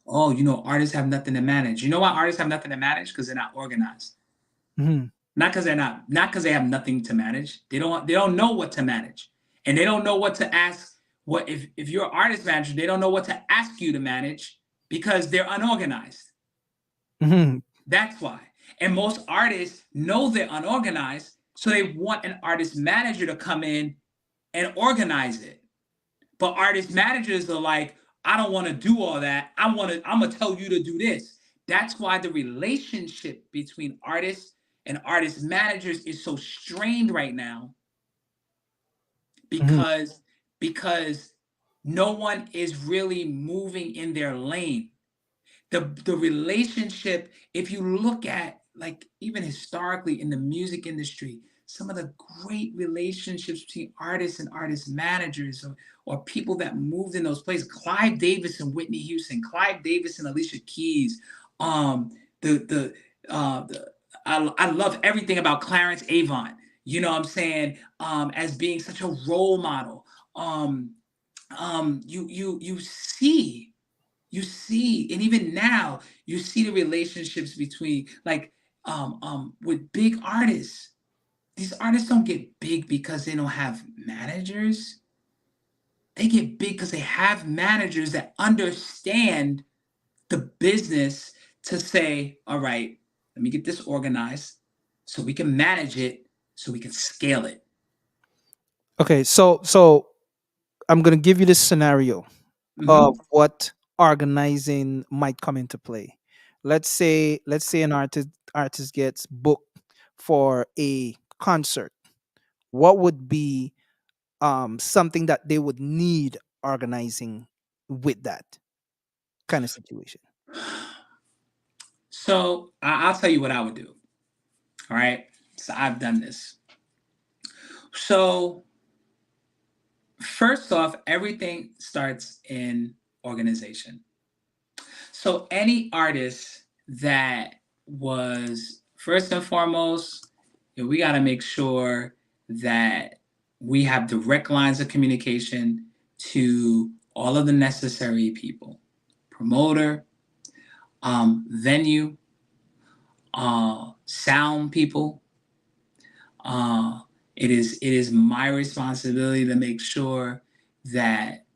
oh, artists have nothing to manage. You know why artists have nothing to manage? Because they're not organized. Mhm. Not because not because they have nothing to manage. They don't know what to manage. And they don't know what to ask. What if you're an artist manager, they don't know what to ask you to manage because they're unorganized. Mhm. That's why. And most artists know they're unorganized, so they want an artist manager to come in and organize it. But artist managers are like, I don't want to do all that. I'm gonna tell you to do this. That's why the relationship between artists and artist managers is so strained right now Mhm. because no one is really moving in their lane. The relationship, if you look at, like, even historically in the music industry, some of the great relationships between artists and artist managers, or people that moved in those places, Clive Davis and Whitney Houston, Clive Davis and Alicia Keys, the I love everything about Clarence Avant, you know what I'm saying, as being such a role model. You see, and even now you see the relationships between, like, with big artists. These artists don't get big because they don't have managers. They get big because they have managers that understand the business, to say, all right, let me get this organized so we can manage it, so we can scale it. Okay, so I'm gonna give you this scenario Hmm. of what organizing might come into play. Let's say an artist gets booked for a concert. What would be something that they would need organizing with that kind of situation? So I'll tell you what I would do. All right. So I've done this. So first off, everything starts in organization. So any artist that was, first and foremost, we got to make sure that we have direct lines of communication to all of the necessary people: promoter, venue, sound people. Uh, it is my responsibility to make sure that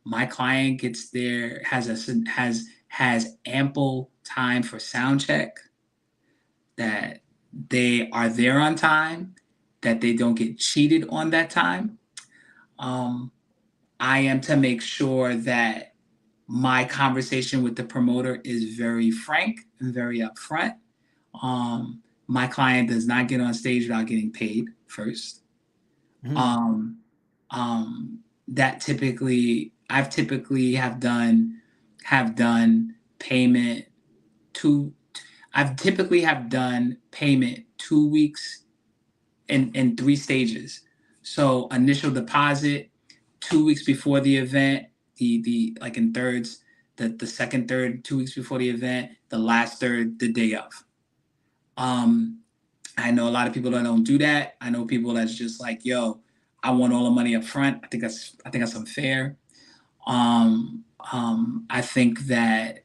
my client gets there, has ample time for sound check, that they are there on time, that they don't get cheated on that time. Um, I am to make sure that my conversation with the promoter is very frank and very upfront. My client does not get on stage without getting paid first. Mhm. Um, that typically have done payment two. I've typically have done payment 2 weeks in three stages. So initial deposit 2 weeks before the event, the like in thirds, the second third 2 weeks before the event, the last third the day of. Um, I know a lot of people that don't do that. I know people that's just like, yo, I want all the money up front. I think that's unfair. I think that,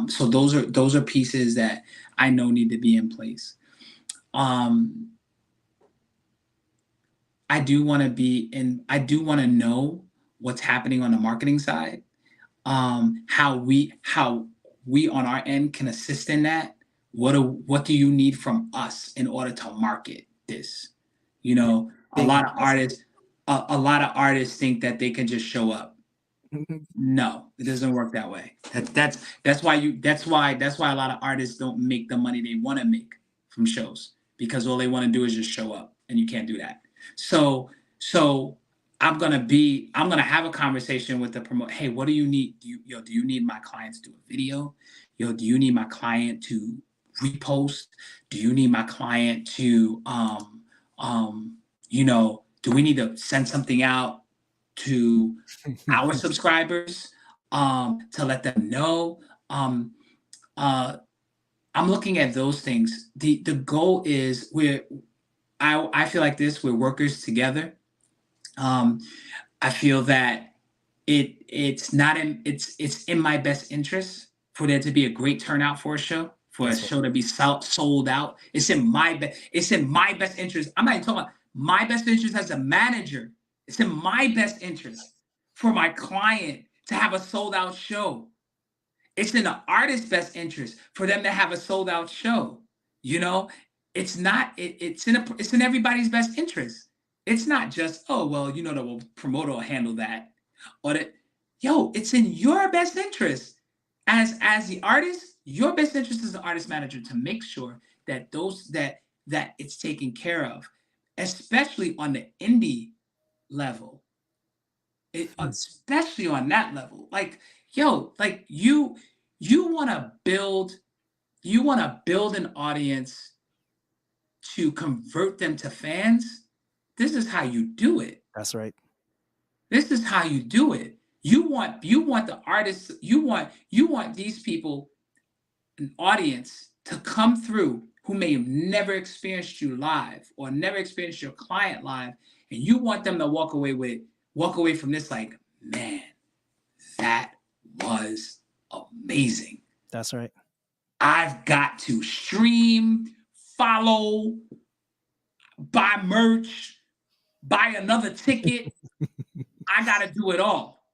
so those are pieces that I know need to be in place. Um, I do want to know what's happening on the marketing side. How we on our end can assist in that. What do you need from us in order to market this? A Big lot of investment. artists, a lot of artists think that they can just show up. No, it doesn't work that way. That's why a lot of artists don't make the money they want to make from shows, because all they want to do is just show up, and you can't do that. So I'm gonna have a conversation with the promoter. Hey, what do you need? Do you need my client to do a video? Do you need my client to repost? Do you need my client to do we need to send something out to our subscribers, to let them know? Um, uh, I'm looking at those things. The goal is, I feel like this: we're workers together. Um, I feel that it's not in it's in my best interest for there to be a great turnout for a show, for a That's right. show to be sold out. It's in my best interest. I'm not even talking about my best interest as a manager. It's in my best interest for my client to have a sold out show. It's in the artist's best interest for them to have a sold out show. You know, it's not. It's in everybody's best interest. It's not just, oh well, the promoter will handle that, or that. Yo, it's in your best interest as the artist. Your best interest as the artist manager to make sure that that it's taken care of, especially on the indie level. Hmm. Especially on that level, like yo, like you want to build an audience to convert them to fans. This is how you do it. That's right. This is how you do it. You want the artists, you want these people, an audience, to come through who may have never experienced you live or never experienced your client live, and you want them to walk away from this like, man, that was amazing. That's right. I've got to stream, follow, buy merch, buy another ticket. I got to do it all.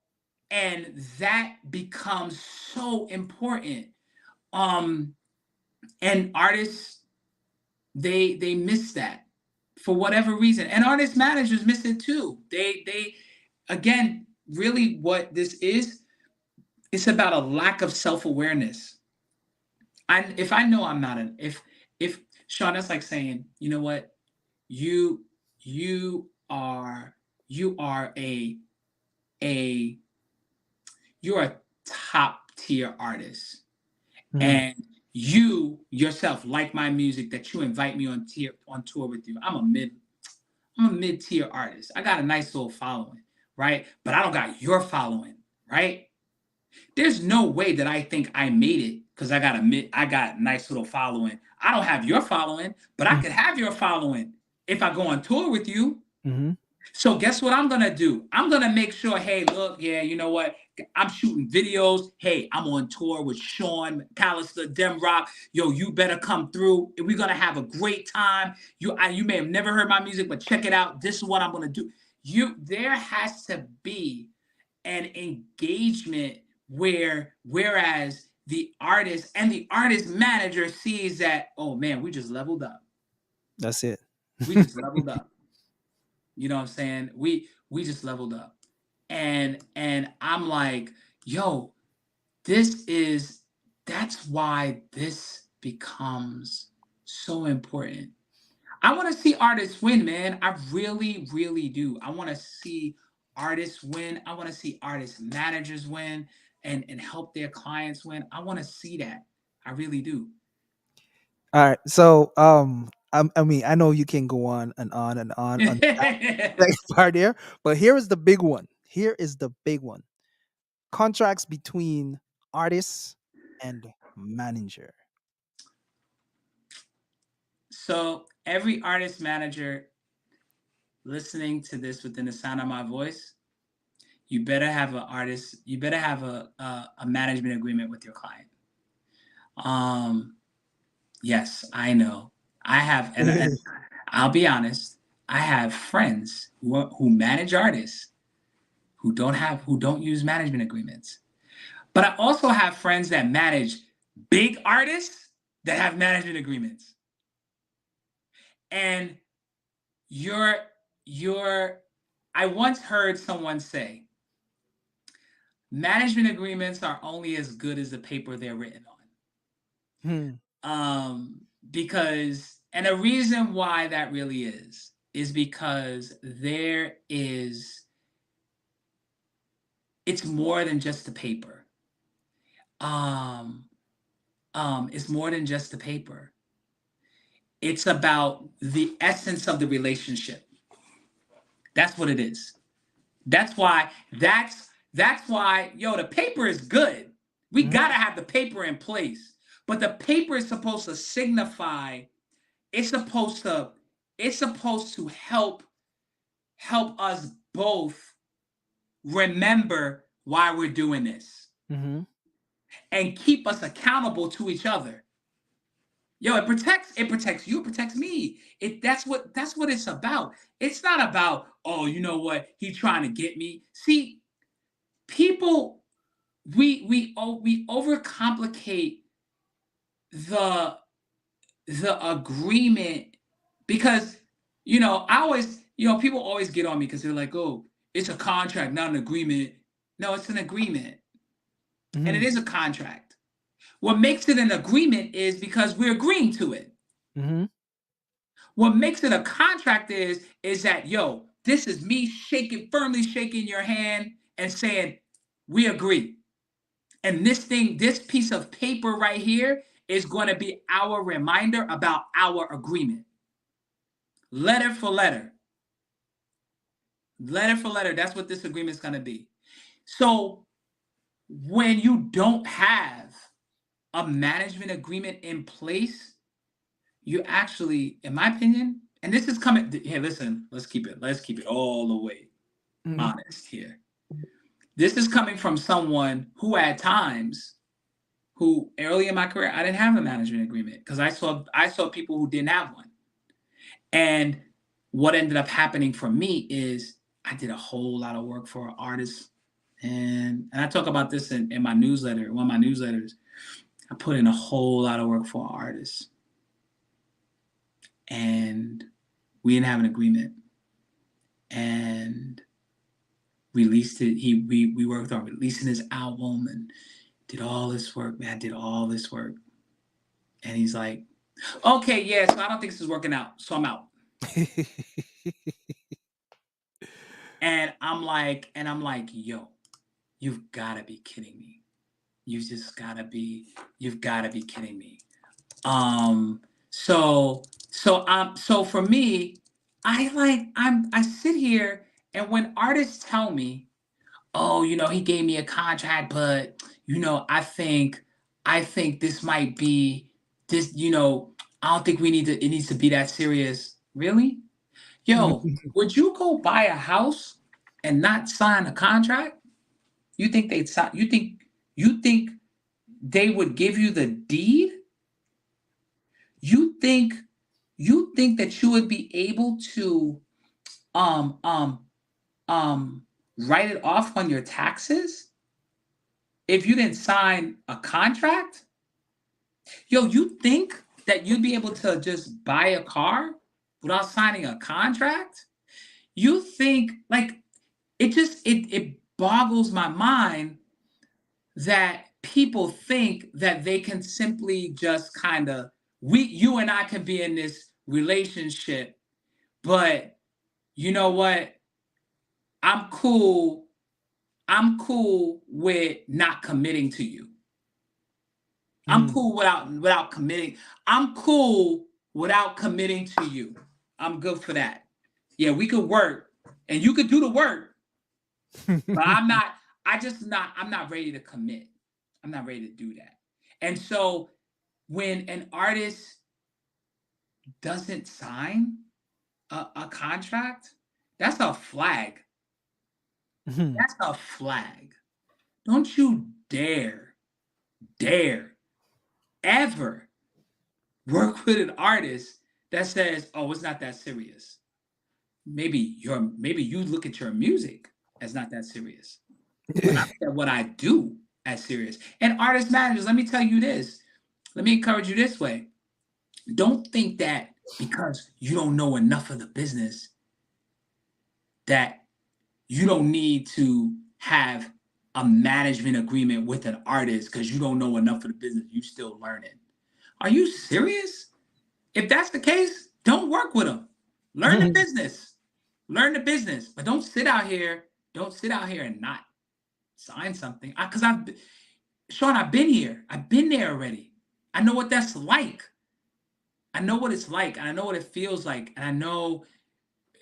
And that becomes so important. And artists, they miss that for whatever reason. And artist managers miss it too. They again, really what this is, it's about a lack of self-awareness. If I know I'm not if Sean, that's like saying, you know what, you are a you're a top tier artist, and you yourself like my music, that you invite me on tour with you. I'm a mid-tier artist. I got a nice little following, right? But I don't got your following, right? There's no way that I think I made it because I got a nice little following. I don't have your following, but I could have your following if I go on tour with you. Mm-hmm. So guess what I'm gonna do? I'm gonna make sure, hey, look, yeah, you know what? I'm shooting videos. Hey, I'm on tour with Sean McAllister, Dem Rock. Yo, you better come through. We're gonna have a great time. You may have never heard my music, but check it out. This is what I'm gonna do. There has to be an engagement whereas the artist and the artist manager sees that, oh man, we just leveled up. That's it. We just leveled up. You know what I'm saying? We just leveled up. And I'm like, yo, that's why this becomes so important. I want to see artists win, man. I really, really do. I want to see artists win. I want to see artist managers win and help their clients win. I want to see that. I really do. All right. So, I mean, I know you can go on and on and on that next part there, but here is the big one. Here is the big one. Contracts between artists and manager. So every artist manager listening to this within the sound of my voice, you better have a management agreement with your client. Yes, I know. I have, and I'll be honest, I have friends who manage artists who don't use management agreements. But I also have friends that manage big artists that have management agreements. And I once heard someone say, management agreements are only as good as the paper they're written on. Because, and the reason why that really is because it's more than just the paper. It's more than just the paper. It's about the essence of the relationship. That's what it is. That's why, yo, the paper is good. We gotta have the paper in place. But the paper is supposed to signify, it's supposed to help us both remember why we're doing this Mm-hmm. and keep us accountable to each other. Yo, it protects you, it protects me. That's what it's about. It's not about, oh, you know what, he trying to get me. See, people, we overcomplicate the the agreement because I always, people always get on me because they're like, oh, it's a contract, not an agreement. No, it's an agreement, and Mm-hmm. it is a contract. What makes it an agreement is because we're agreeing to it. Mm-hmm. What makes it a contract is that, yo, this is me firmly shaking your hand and saying we agree. And this piece of paper right here is going to be our reminder about our agreement. Letter for letter. Letter for letter. That's what this agreement is going to be. So when you don't have a management agreement in place, you actually, in my opinion, and this is coming. Hey, listen, let's keep it all the way Mm-hmm. honest here. This is coming from someone who at times, who early in my career, I didn't have a management agreement because I saw people who didn't have one. And what ended up happening for me is I did a whole lot of work for artists. And I talk about this in my newsletter, one of my newsletters. I put in a whole lot of work for artists. And we didn't have an agreement. And released it. We worked on releasing his album and did all this work. Man, I did all this work. And he's like, okay, yeah, so I don't think this is working out. So I'm out. And I'm like, yo, you've gotta be kidding me. You've gotta be kidding me. So for me, I sit here, and when artists tell me, oh, he gave me a contract, but I think this might be this, I don't think it needs to be that serious. Really? Yo, would you go buy a house and not sign a contract? You think they'd sign, you think they would give you the deed? You think that you would be able to um um write it off on your taxes if you didn't sign a contract? Yo, you think that you'd be able to just buy a car without signing a contract? You think, like, it boggles my mind that people think that they can simply just kind of, you and I can be in this relationship, but you know what? I'm cool. I'm cool with not committing to you. I'm Mm. cool without committing. I'm cool without committing to you. I'm good for that. Yeah, we could work and you could do the work, but I'm not ready to commit. I'm not ready to do that. And so when an artist doesn't sign a contract, that's a flag. Mhm. That's a flag. Don't you dare, ever work with an artist that says, "Oh, it's not that serious." Maybe you look at your music as not that serious, but I look at what I do as serious. And artist managers, let me tell you this. Let me encourage you this way. Don't think that because you don't know enough of the business that you don't need to have a management agreement with an artist because you don't know enough of the business. You still learning. Are you serious? If that's the case, don't work with them. Learn the business. Learn the business. But don't sit out here. Don't sit out here and not sign something. Because Sean, I've been here. I've been there already. I know what that's like. I know what it's like. And I know what it feels like. And I know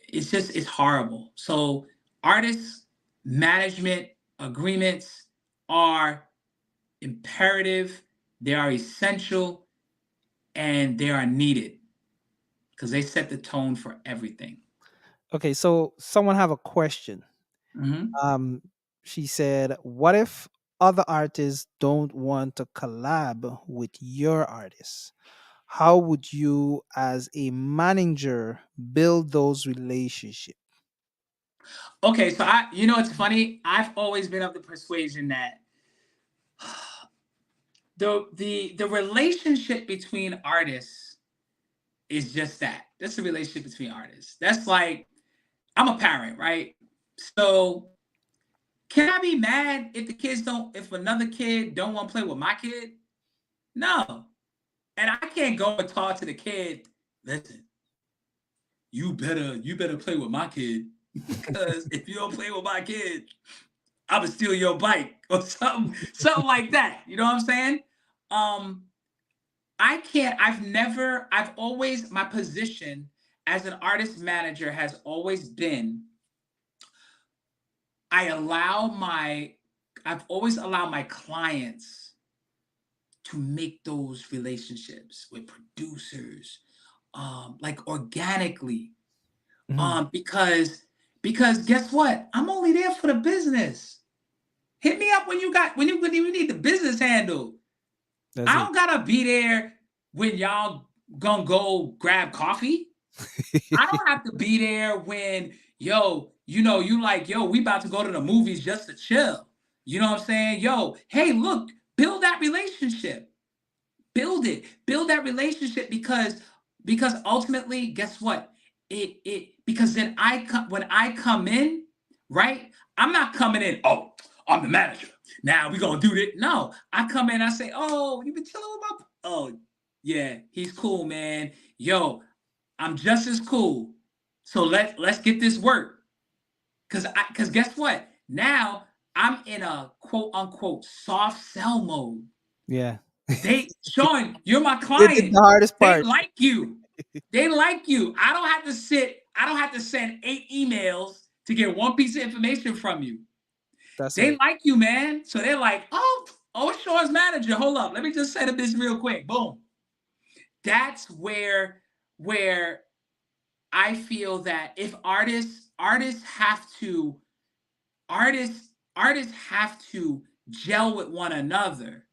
it's horrible. So artists, management agreements are imperative. They are essential, and they are needed because they set the tone for everything. Okay, so someone have a question. Mhm. Um, She said, "What if other artists don't want to collab with your artist? How would you, as a manager, build those relationships?" Okay, so it's funny. I've always been of the persuasion that the relationship between artists is just that. That's the relationship between artists. That's like I'm a parent, right? So can I be mad if if another kid don't want to play with my kid? No. And I can't go and talk to the kid, listen, you better play with my kid. Because if you don't play with my kid, I'ma steal your bike or something like that. You know what I'm saying? Um, I can't, I've always, my position as an artist manager has always been I allow my, I've always allowed my clients to make those relationships with producers, like organically, Mhm. because guess what? I'm only there for the business. Hit me up when you need the business handle. That's I it. don't gotta be there when y'all gonna go grab coffee. I don't have to be there when you like we about to go to the movies just to chill. You know what I'm saying? Yo, hey, look, build that relationship. Build that relationship because ultimately, guess what? It because then when I come in, right? I'm not coming in, oh, I'm the manager. Now we gonna do this. No, I come in, I say, oh, you been chilling with my oh yeah, he's cool, man. Yo, I'm just as cool. So let's get this work. Cause guess what? Now I'm in a quote unquote soft sell mode. Yeah. Sean, you're my They did client. the hardest They part. like you. They like you. I don't have to send 8 emails to get one piece of information from you. That's They right. like you, man. So they're like, oh, it's Sean's manager. Hold up. Let me just set up this real quick. Boom. That's where I feel that if artists have to gel with one another.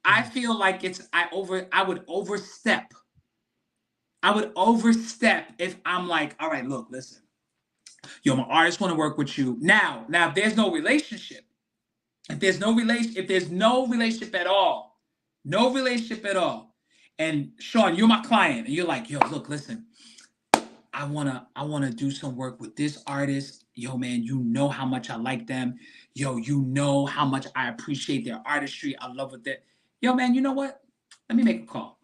I Mhm. feel like I would overstep if I'm like, all right, look, listen, yo, my artists want to work with you. Now, if there's no relationship, if there's no relationship at all, no relationship at all, and Sean, you're my client, and you're like, yo, look, listen, I wanna do some work with this artist. Yo, man, you know how much I like them. Yo, you know how much I appreciate their artistry. I love what they. Yo, man, you know what? Let me make a call.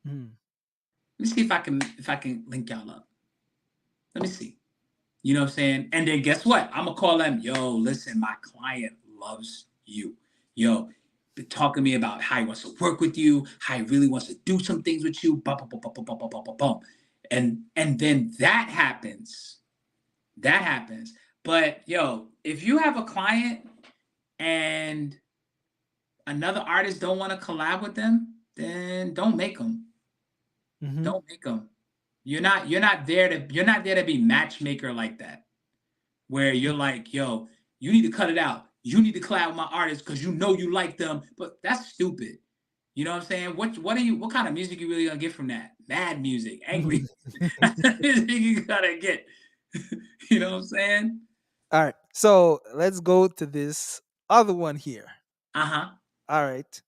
Mhm. Let me see if I can link y'all up. Let me see. You know what I'm saying? And then guess what? I'm gonna call them. Yo, listen, my client loves you. Yo, been talking to me about how he wants to work with you, how he really wants to do some things with you. Bum, bum, bum, bum, bum, bum, bum, bum, bum, bum. And then that happens. That happens. But yo, if you have a client and another artist don't want to collab with them, then don't make them. Mhm. Don't make them. You're not there to be matchmaker like that. Where you're like, yo, you need to cut it out. You need to collab with my artist because you know you like them. But that's stupid. You know what I'm saying? What kind of music you really gonna get from that? Mad music, angry. That's the music you gotta get. You know what I'm saying? All right. So let's go to this other one here. Uh-huh. All right.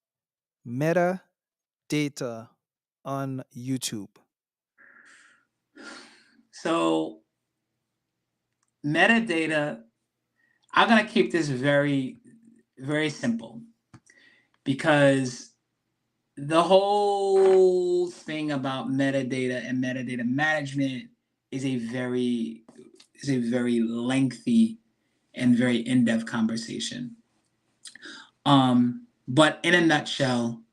Meta data on YouTube. So metadata, I'm gonna keep this very, very simple because the whole thing about metadata and metadata management is a very lengthy and very in-depth conversation. But in a nutshell,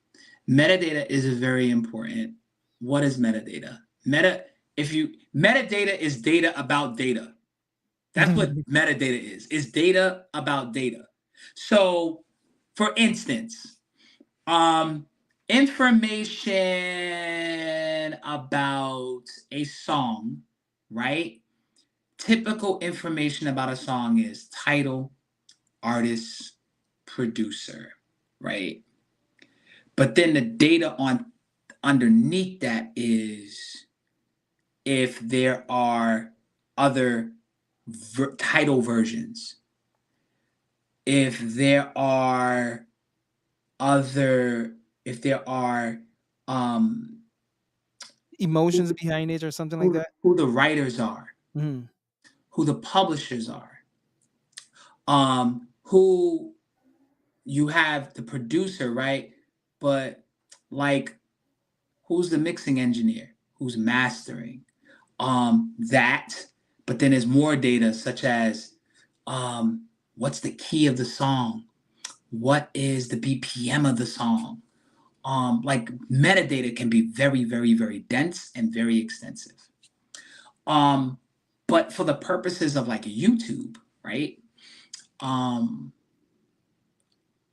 metadata is very important. What is metadata? Metadata is data about data. That's what metadata is. It's data about data. So, for instance, um, information about a song, right? Typical information about a song is title, artist, producer, right? But then the data on underneath that is if there are other title versions, if there are if there are um Emotions behind it or something like who, that. who the writers are, Mhm. who the publishers are, who you have the producer, right? But like who's the mixing engineer, who's mastering, that. But then there's more data such as what's the key of the song, what is the BPM of the song. Like metadata can be very, very, very dense and very extensive. um but for the purposes of like YouTube, right? um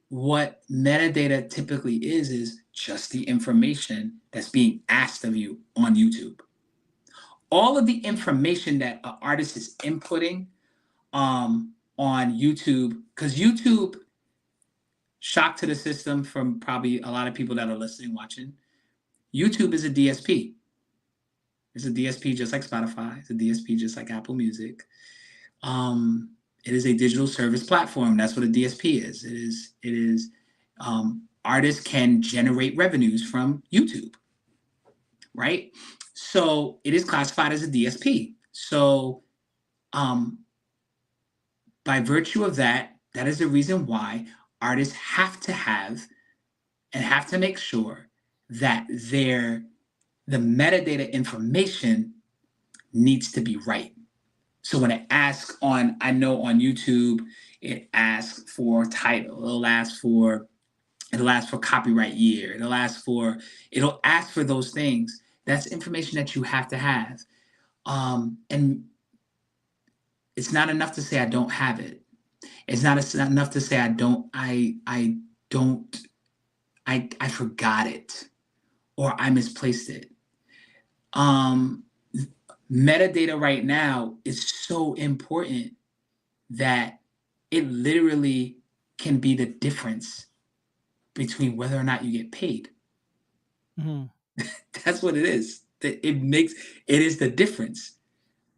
what metadata typically is just the information that's being asked of you on YouTube. All of the information that an artist is inputting on YouTube, because YouTube, shock to the system from probably a lot of people that are listening, watching, YouTube is a DSP. It's a DSP just like Spotify. It's a DSP just like Apple Music. It is a digital service platform. That's what a DSP is. It is artists can generate revenues from YouTube, right? So it is classified as a DSP. So um, by virtue of that, that is the reason why artists have to have and have to make sure that the metadata information needs to be right. So when it asks on, I know on YouTube, it asks for title, it'll ask for copyright year, it'll ask for those things. That's information that you have to have. And it's not enough to say I don't have it. It's not enough to say I forgot it or I misplaced it. Metadata right now is so important that it literally can be the difference between whether or not you get paid. Mhm. That's what it is. It is the difference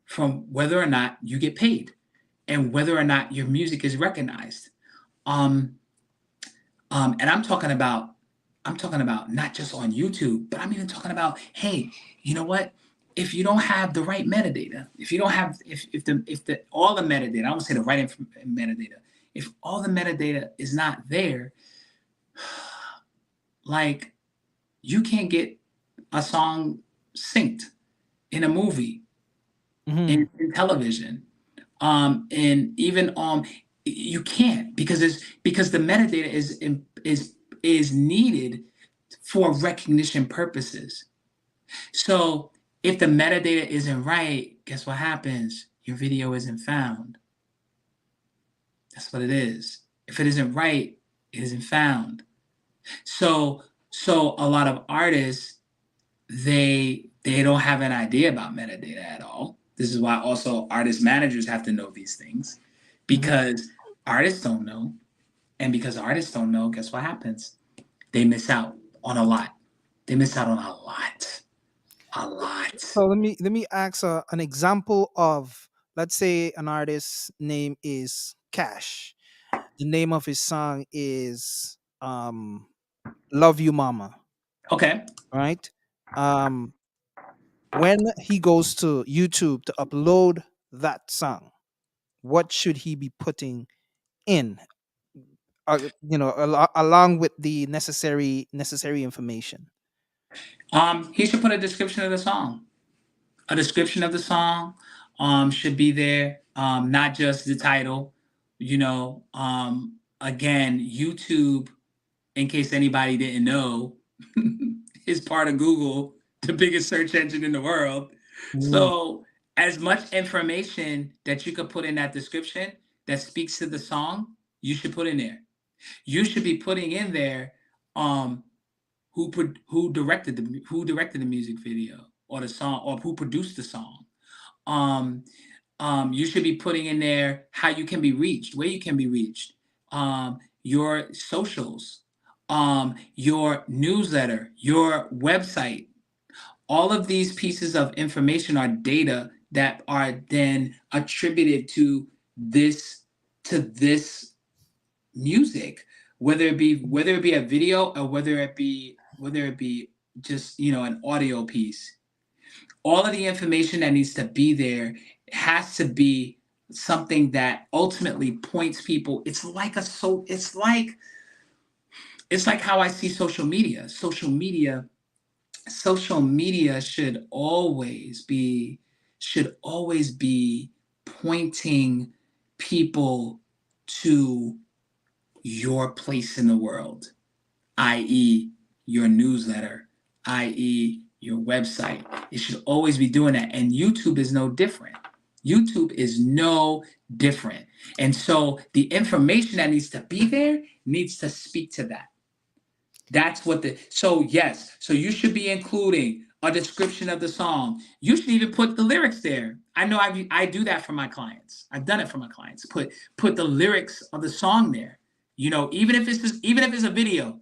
from whether or not you get paid and whether or not your music is recognized. And I'm talking about not just on YouTube, but I'm even talking about, hey, you know what? If you don't have the right metadata, if you don't have if the all the metadata, I won't say the right metadata, if all the metadata is not there, like you can't get a song synced in a movie, Mhm. in television, and even you can't because the metadata is needed for recognition purposes. So if the metadata isn't right, guess what happens? Your video isn't found. That's what it is. If it isn't right, it isn't found. So a lot of artists, they don't have an idea about metadata at all. This is why also artist managers have to know these things, Mhm. because artists don't know. And because artists don't know, guess what happens? They miss out on a lot. They miss out on a lot. A lot. So let me ask an example of, let's say an artist's name is Cash. The name of his song is "Love You Mama." Okay. Right? Um, when he goes to YouTube to upload that song, what should he be putting in? Along with the necessary information. He should put a description of the song. A description of the song should be there, not just the title. Again, YouTube, in case anybody didn't know, is part of Google, the biggest search engine in the world. Mm. So, as much information that you could put in that description that speaks to the song, you should put in there. You should be putting in there um, who directed the music video or the song, or who produced the song. Um, you should be putting in there how you can be reached, where you can be reached. your socials, your newsletter, your website. All of these pieces of information are data that are then attributed this to this music, whether it be a video or whether it be just an audio piece. All of the information that needs to be there has to be something that ultimately points people. It's like how I see social media. Social media should always be pointing people to your place in the world, i.e., your newsletter, i.e., your website. It should always be doing that. And YouTube is no different. YouTube is no different. And so the information that needs to be there needs to speak to that. So you should be including a description of the song. You should even put the lyrics there. I know I do that for my clients. I've done it for my clients. Put the lyrics of the song there. Even if it's a video,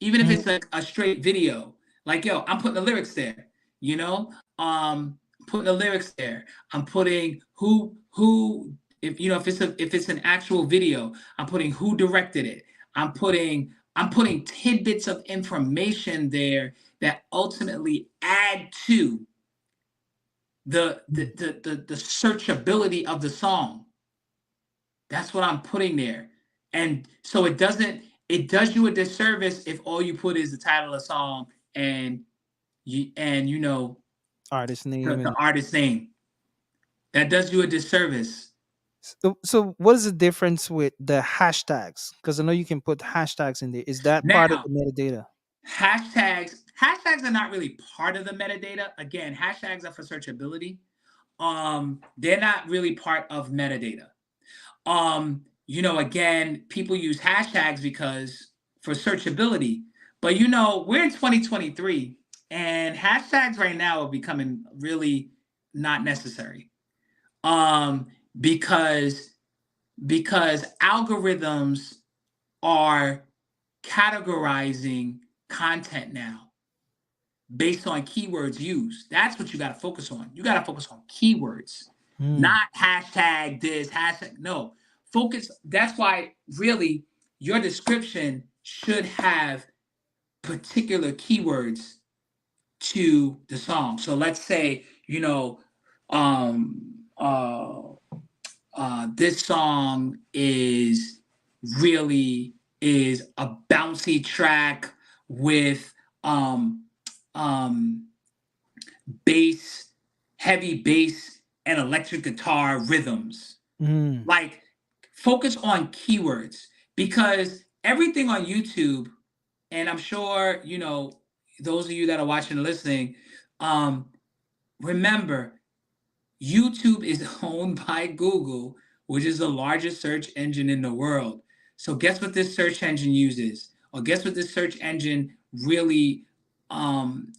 even if it's like a straight video, like, yo, I'm putting the lyrics there, putting the lyrics there. I'm putting who if it's an actual video, I'm putting who directed it. I'm putting tidbits of information there that ultimately add to the searchability of the song. That's what I'm putting there. And so it does you a disservice if all you put is the title of the song and Artist name the and artist name. That does you a disservice. so what is the difference with the hashtags? Because I know you can put hashtags in there. Is that part of Now, the metadata? hashtags are not really part of the metadata. Again, hashtags are for searchability. They're not really part of metadata. Again, people use hashtags because for searchability, but we're in 2023 and hashtags right now are becoming really not necessary. Because algorithms are categorizing content now based on keywords used. That's what you got to focus on. You got to focus on keywords, not hashtag this, hashtag. No, focus. That's why really your description should have particular keywords to the song. So let's say, um, uh, this song is a bouncy track with um, bass, heavy bass, and electric guitar rhythms. Like, focus on keywords because everything on YouTube, and I'm sure those of you that are watching and listening, remember, YouTube is owned by Google, which is the largest search engine in the world. So guess what this search engine uses? Or guess what this search engine really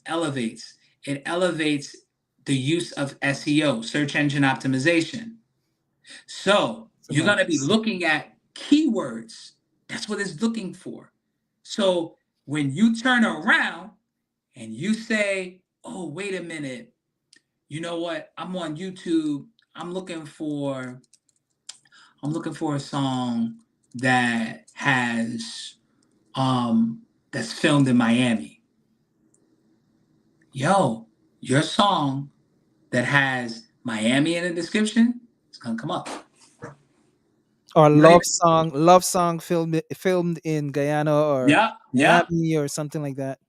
elevates? It elevates the use of SEO, search engine optimization. So you're going to be looking at keywords. That's what it's looking for. So when you turn around and you say, oh, wait a minute, you know what? I'm on YouTube. I'm looking for a song that has that's filmed in Miami. Yo, your song that has Miami in the description, it's gonna come up. Or You don't love song filmed in Guyana or Yeah. Miami or something like that.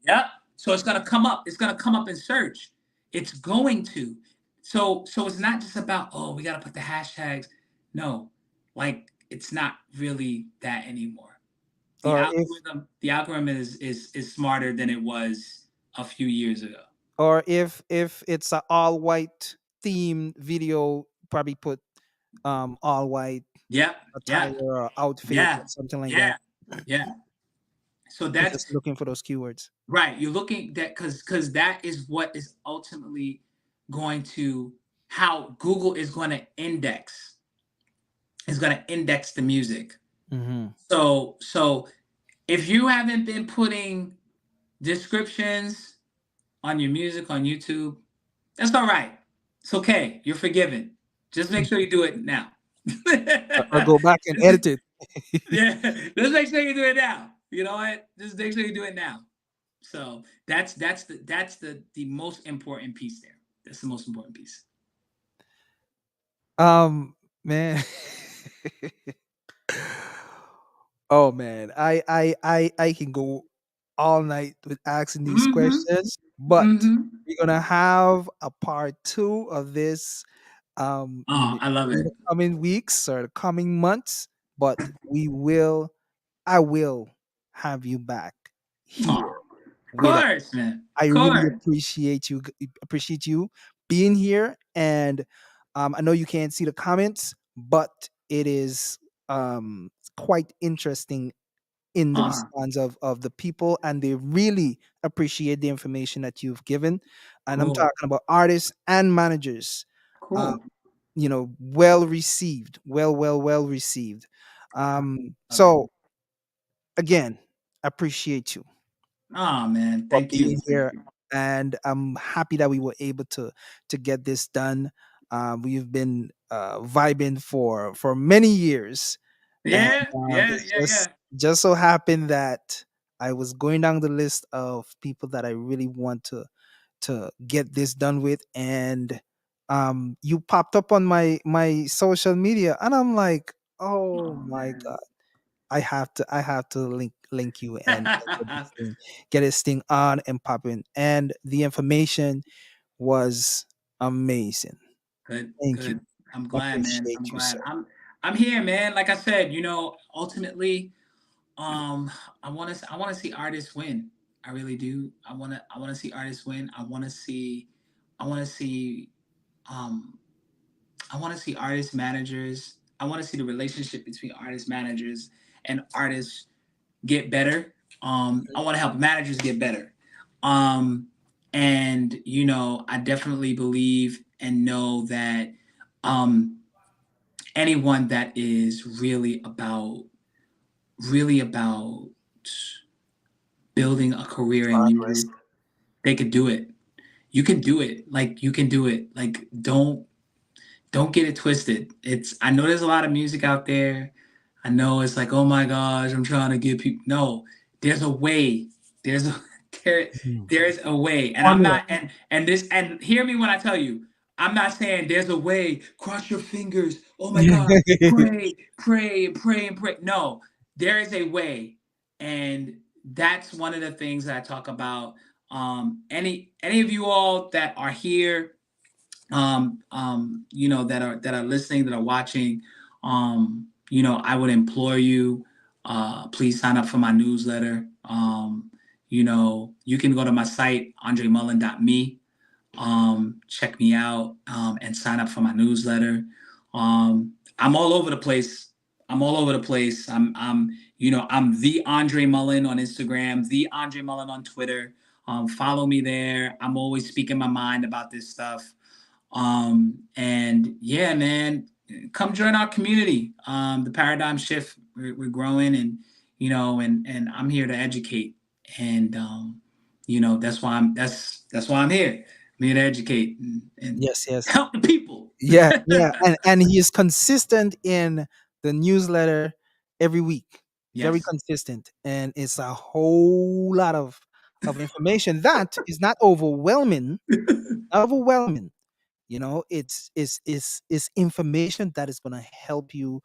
So it's gonna come up. It's gonna come up in search. It's going to. So it's not just about, oh, we gotta put the hashtags. No, like, it's not really that anymore. The Or algorithm is smarter than it was a few years ago. if it's a all white theme video, probably put all white Yeah, attire or outfit yeah, or something like that. yeah, yeah. So You're that's just looking for those keywords. right. You're looking that because that is what is ultimately going to how Google is going to index the music. Mm-hmm. So if you haven't been putting descriptions on your music on YouTube, that's all right. It's okay. You're forgiven. Just make sure you do it now. Or go back and edit it. Yeah, just make sure you do it now. You know what? Just make sure you do it now. So that's the most important piece there. That's the most important piece. Man. Oh man, I can go all night with asking these Mm-hmm. questions, but Mm-hmm. we're gonna have a part two of this, Oh, I love in it. the coming weeks or the coming months. But I will have you back Oh, here of with us. course, man. I Of really course. appreciate you being here, and I know you can't see the comments, but it is quite interesting in the Oh, response of the people, and they really appreciate the information that you've given. And I'm cool. talking about artists and managers. Um, Cool. well received, well received. Love it. So again, appreciate you Oh man, for thank you. being Thank here, you. and I'm happy that we were able to get this done. We've been vibing for many years, and Yeah, yeah, it's yeah, yeah. just so happened that I was going down the list of people that I really want to get this done with, and you popped up on my social media, and I'm like, oh Oh my man. god, I have to link you and get this thing on and popping, and the information was amazing. Good, Thank you. good. I'm glad, man. Appreciate I'm you, glad. sir. I'm here, man. Like I said, ultimately, um, I want to see artists win. I really do. I want to see artists win. I want to see um I want to see artist managers. I want to see the relationship between artist managers and artists get better. I want to help managers get better. Um, and I definitely believe and know that um, anyone that is really about building a career in Progress. music, they could do it. You can do it. Like you can do it. Like don't get it twisted. It's I know there's a lot of music out there. I know it's like, oh my gosh, I'm trying to get people. No, there's a way. There's a there Mhm. there's a way. And I'm Formula. not and hear me when I tell you, I'm not saying there's a way, cross your fingers. Oh my God, pray, pray, and pray and pray. No, there is a way. And that's one of the things that I talk about. Any of you all that are here that are listening, that are watching, I would implore you, please sign up for my newsletter. You can go to my site, andremullen.me, check me out, and sign up for my newsletter. I'm all over the place. I'm all over the place. I'm the Andre Mullen on Instagram, the Andre Mullen on Twitter. Follow me there. I'm always speaking my mind about this stuff. And yeah, man, come join our community. The paradigm shift, we're growing, and and I'm here to educate. And that's why I'm here. I'm here to educate and Yes, yes. help the people. Yeah, yeah. And he is consistent in the newsletter every week. Very Yes. consistent. And it's a whole lot of information that is not overwhelming. Not overwhelming. It's information that is going to help you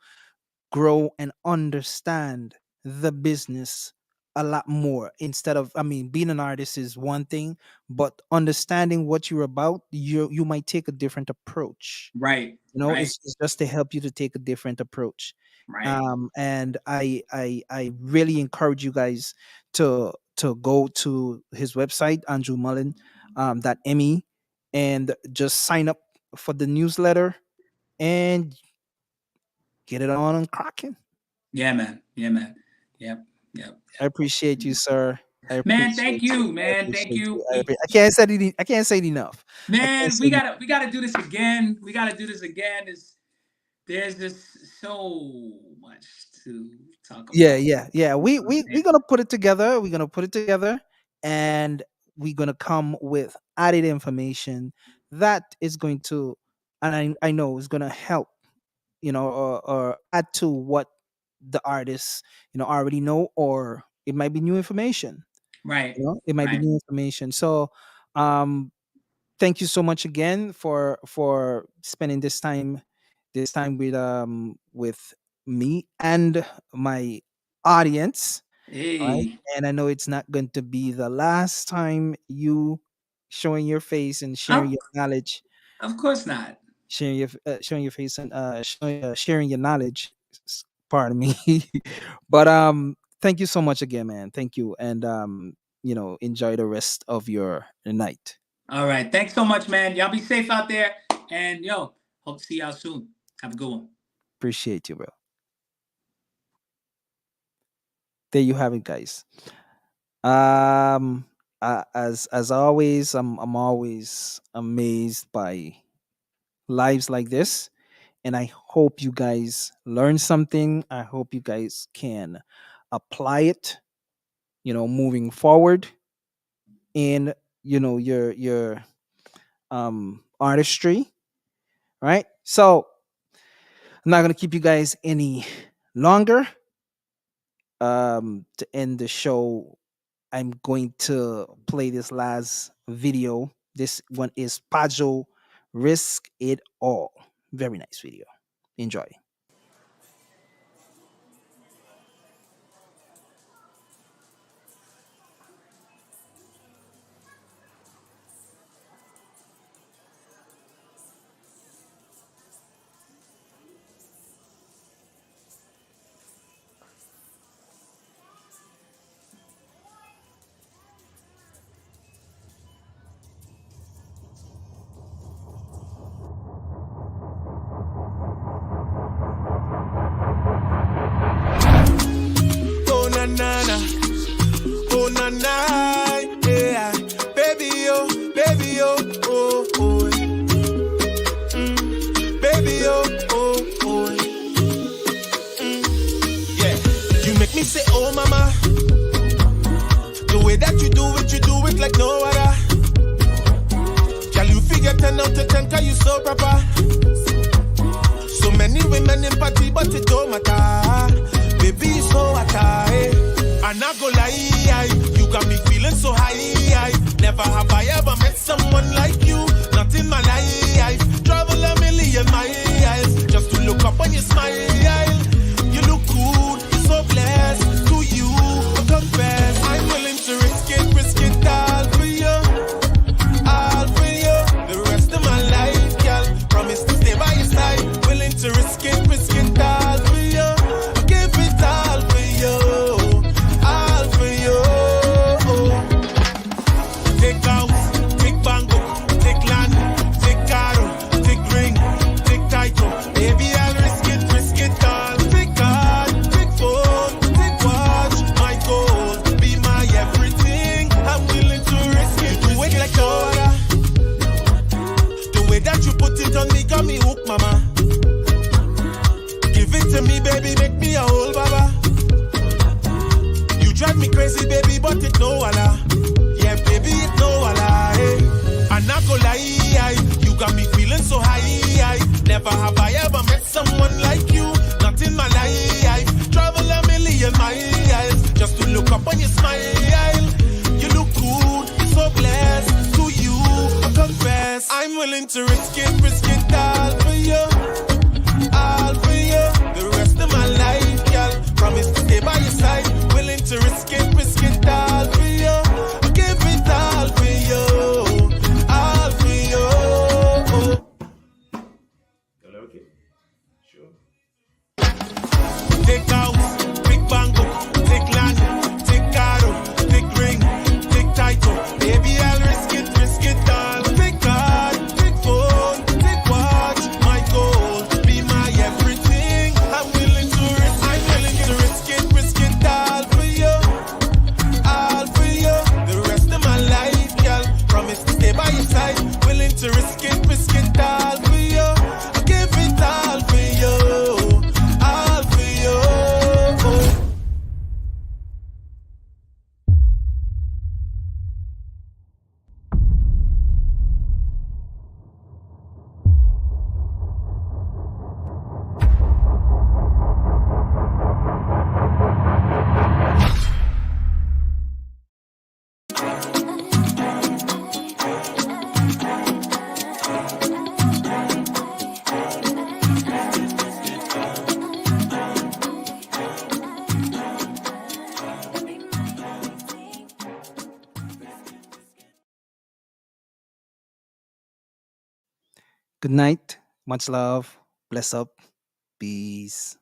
grow and understand the business a lot more. Instead of, I mean, being an artist is one thing, but understanding what you're about, you might take a different approach. Right. Right. It's just to help you to take a different approach. Right. And I really encourage you guys to go to his website, Andrew Mullen, .me, and just sign up for the newsletter and get it on and cracking. Yeah, man. Yeah, man. Yep. Yep. I appreciate you, sir. I Man, thank appreciate you. you, I man. Thank appreciate you. you. We I can't say it enough. I can't Man, say we it. gotta we gotta do this again. We gotta do this again. There's just so much to talk Yeah, about. yeah. We're gonna put it together. We're gonna put it together, and we're gonna come with added information that is going to, and I know is gonna help, or add to what the artists, already know, or it might be new information. Right, It might be right. new information. So, um, thank you so much again for spending this time with me and my audience. All right. Hey, And I know it's not going to be the last time you showing your face and sharing of, your knowledge, of course not. showing your face and sharing your knowledge. Pardon me. But thank you so much again, man. Thank you, and enjoy the rest of your night. All right. Thanks so much, man. Y'all be safe out there. And yo, hope to see y'all soon. Have a good one. Appreciate you, bro. There you have it, guys. Um, as always, I'm always amazed by lives like this, and I hope you guys learn something. I hope you guys can apply it, moving forward in your artistry, right? So I'm not gonna keep you guys any longer. To end the show, I'm going to play this last video. This one is Pajo Risk It All. Very nice video. Enjoy. Oh na na na, oh na na, yeah. Baby oh, oh, baby oh, yeah. You make me say oh mama, the way that you do it like no other. Girl, you figure 10 out of 10 'cause you so proper. So many women in party, but it don't matter. Baby, it's so hot, eh? And I go lie, you got me feeling so high. Never have I ever met someone like you. Not in my life. Travel a million miles just to look up when you smile. You look good, so blessed. To you, I confess, I'm willing to risk it all for you. All for you. The rest of my life, girl. Promise to stay by your side. Willing to risk it all for you. Give it all for you. All for you. Take house, take bango, take land, take car, take ring, take title. Baby, I'll risk it all. Take card, take phone, take watch. My goal, be my everything. I'm willing to risk it. Do it like no other. The way that you put it on me got me hooked, mama. Give it to me, baby, make me a whole baba. You drive me crazy, baby, but it no wala. Yeah, baby, it no wala, hey. And I go lie, you got me feeling so high. Never have I ever met someone like you. Not in my life. Travel a million miles just to look up when you smile. You look good, so blessed. To you, I confess, I'm willing to risk it all for you. All for you. The rest of my life, girl. Promise to stay by your side. Willing to risk it all for you. Give it all for you. All for you. Take house, take bango, take land, take car, take ring, take title. Baby, I'll risk it all. Take card, take phone, take Good night. Much love. Bless up. Peace.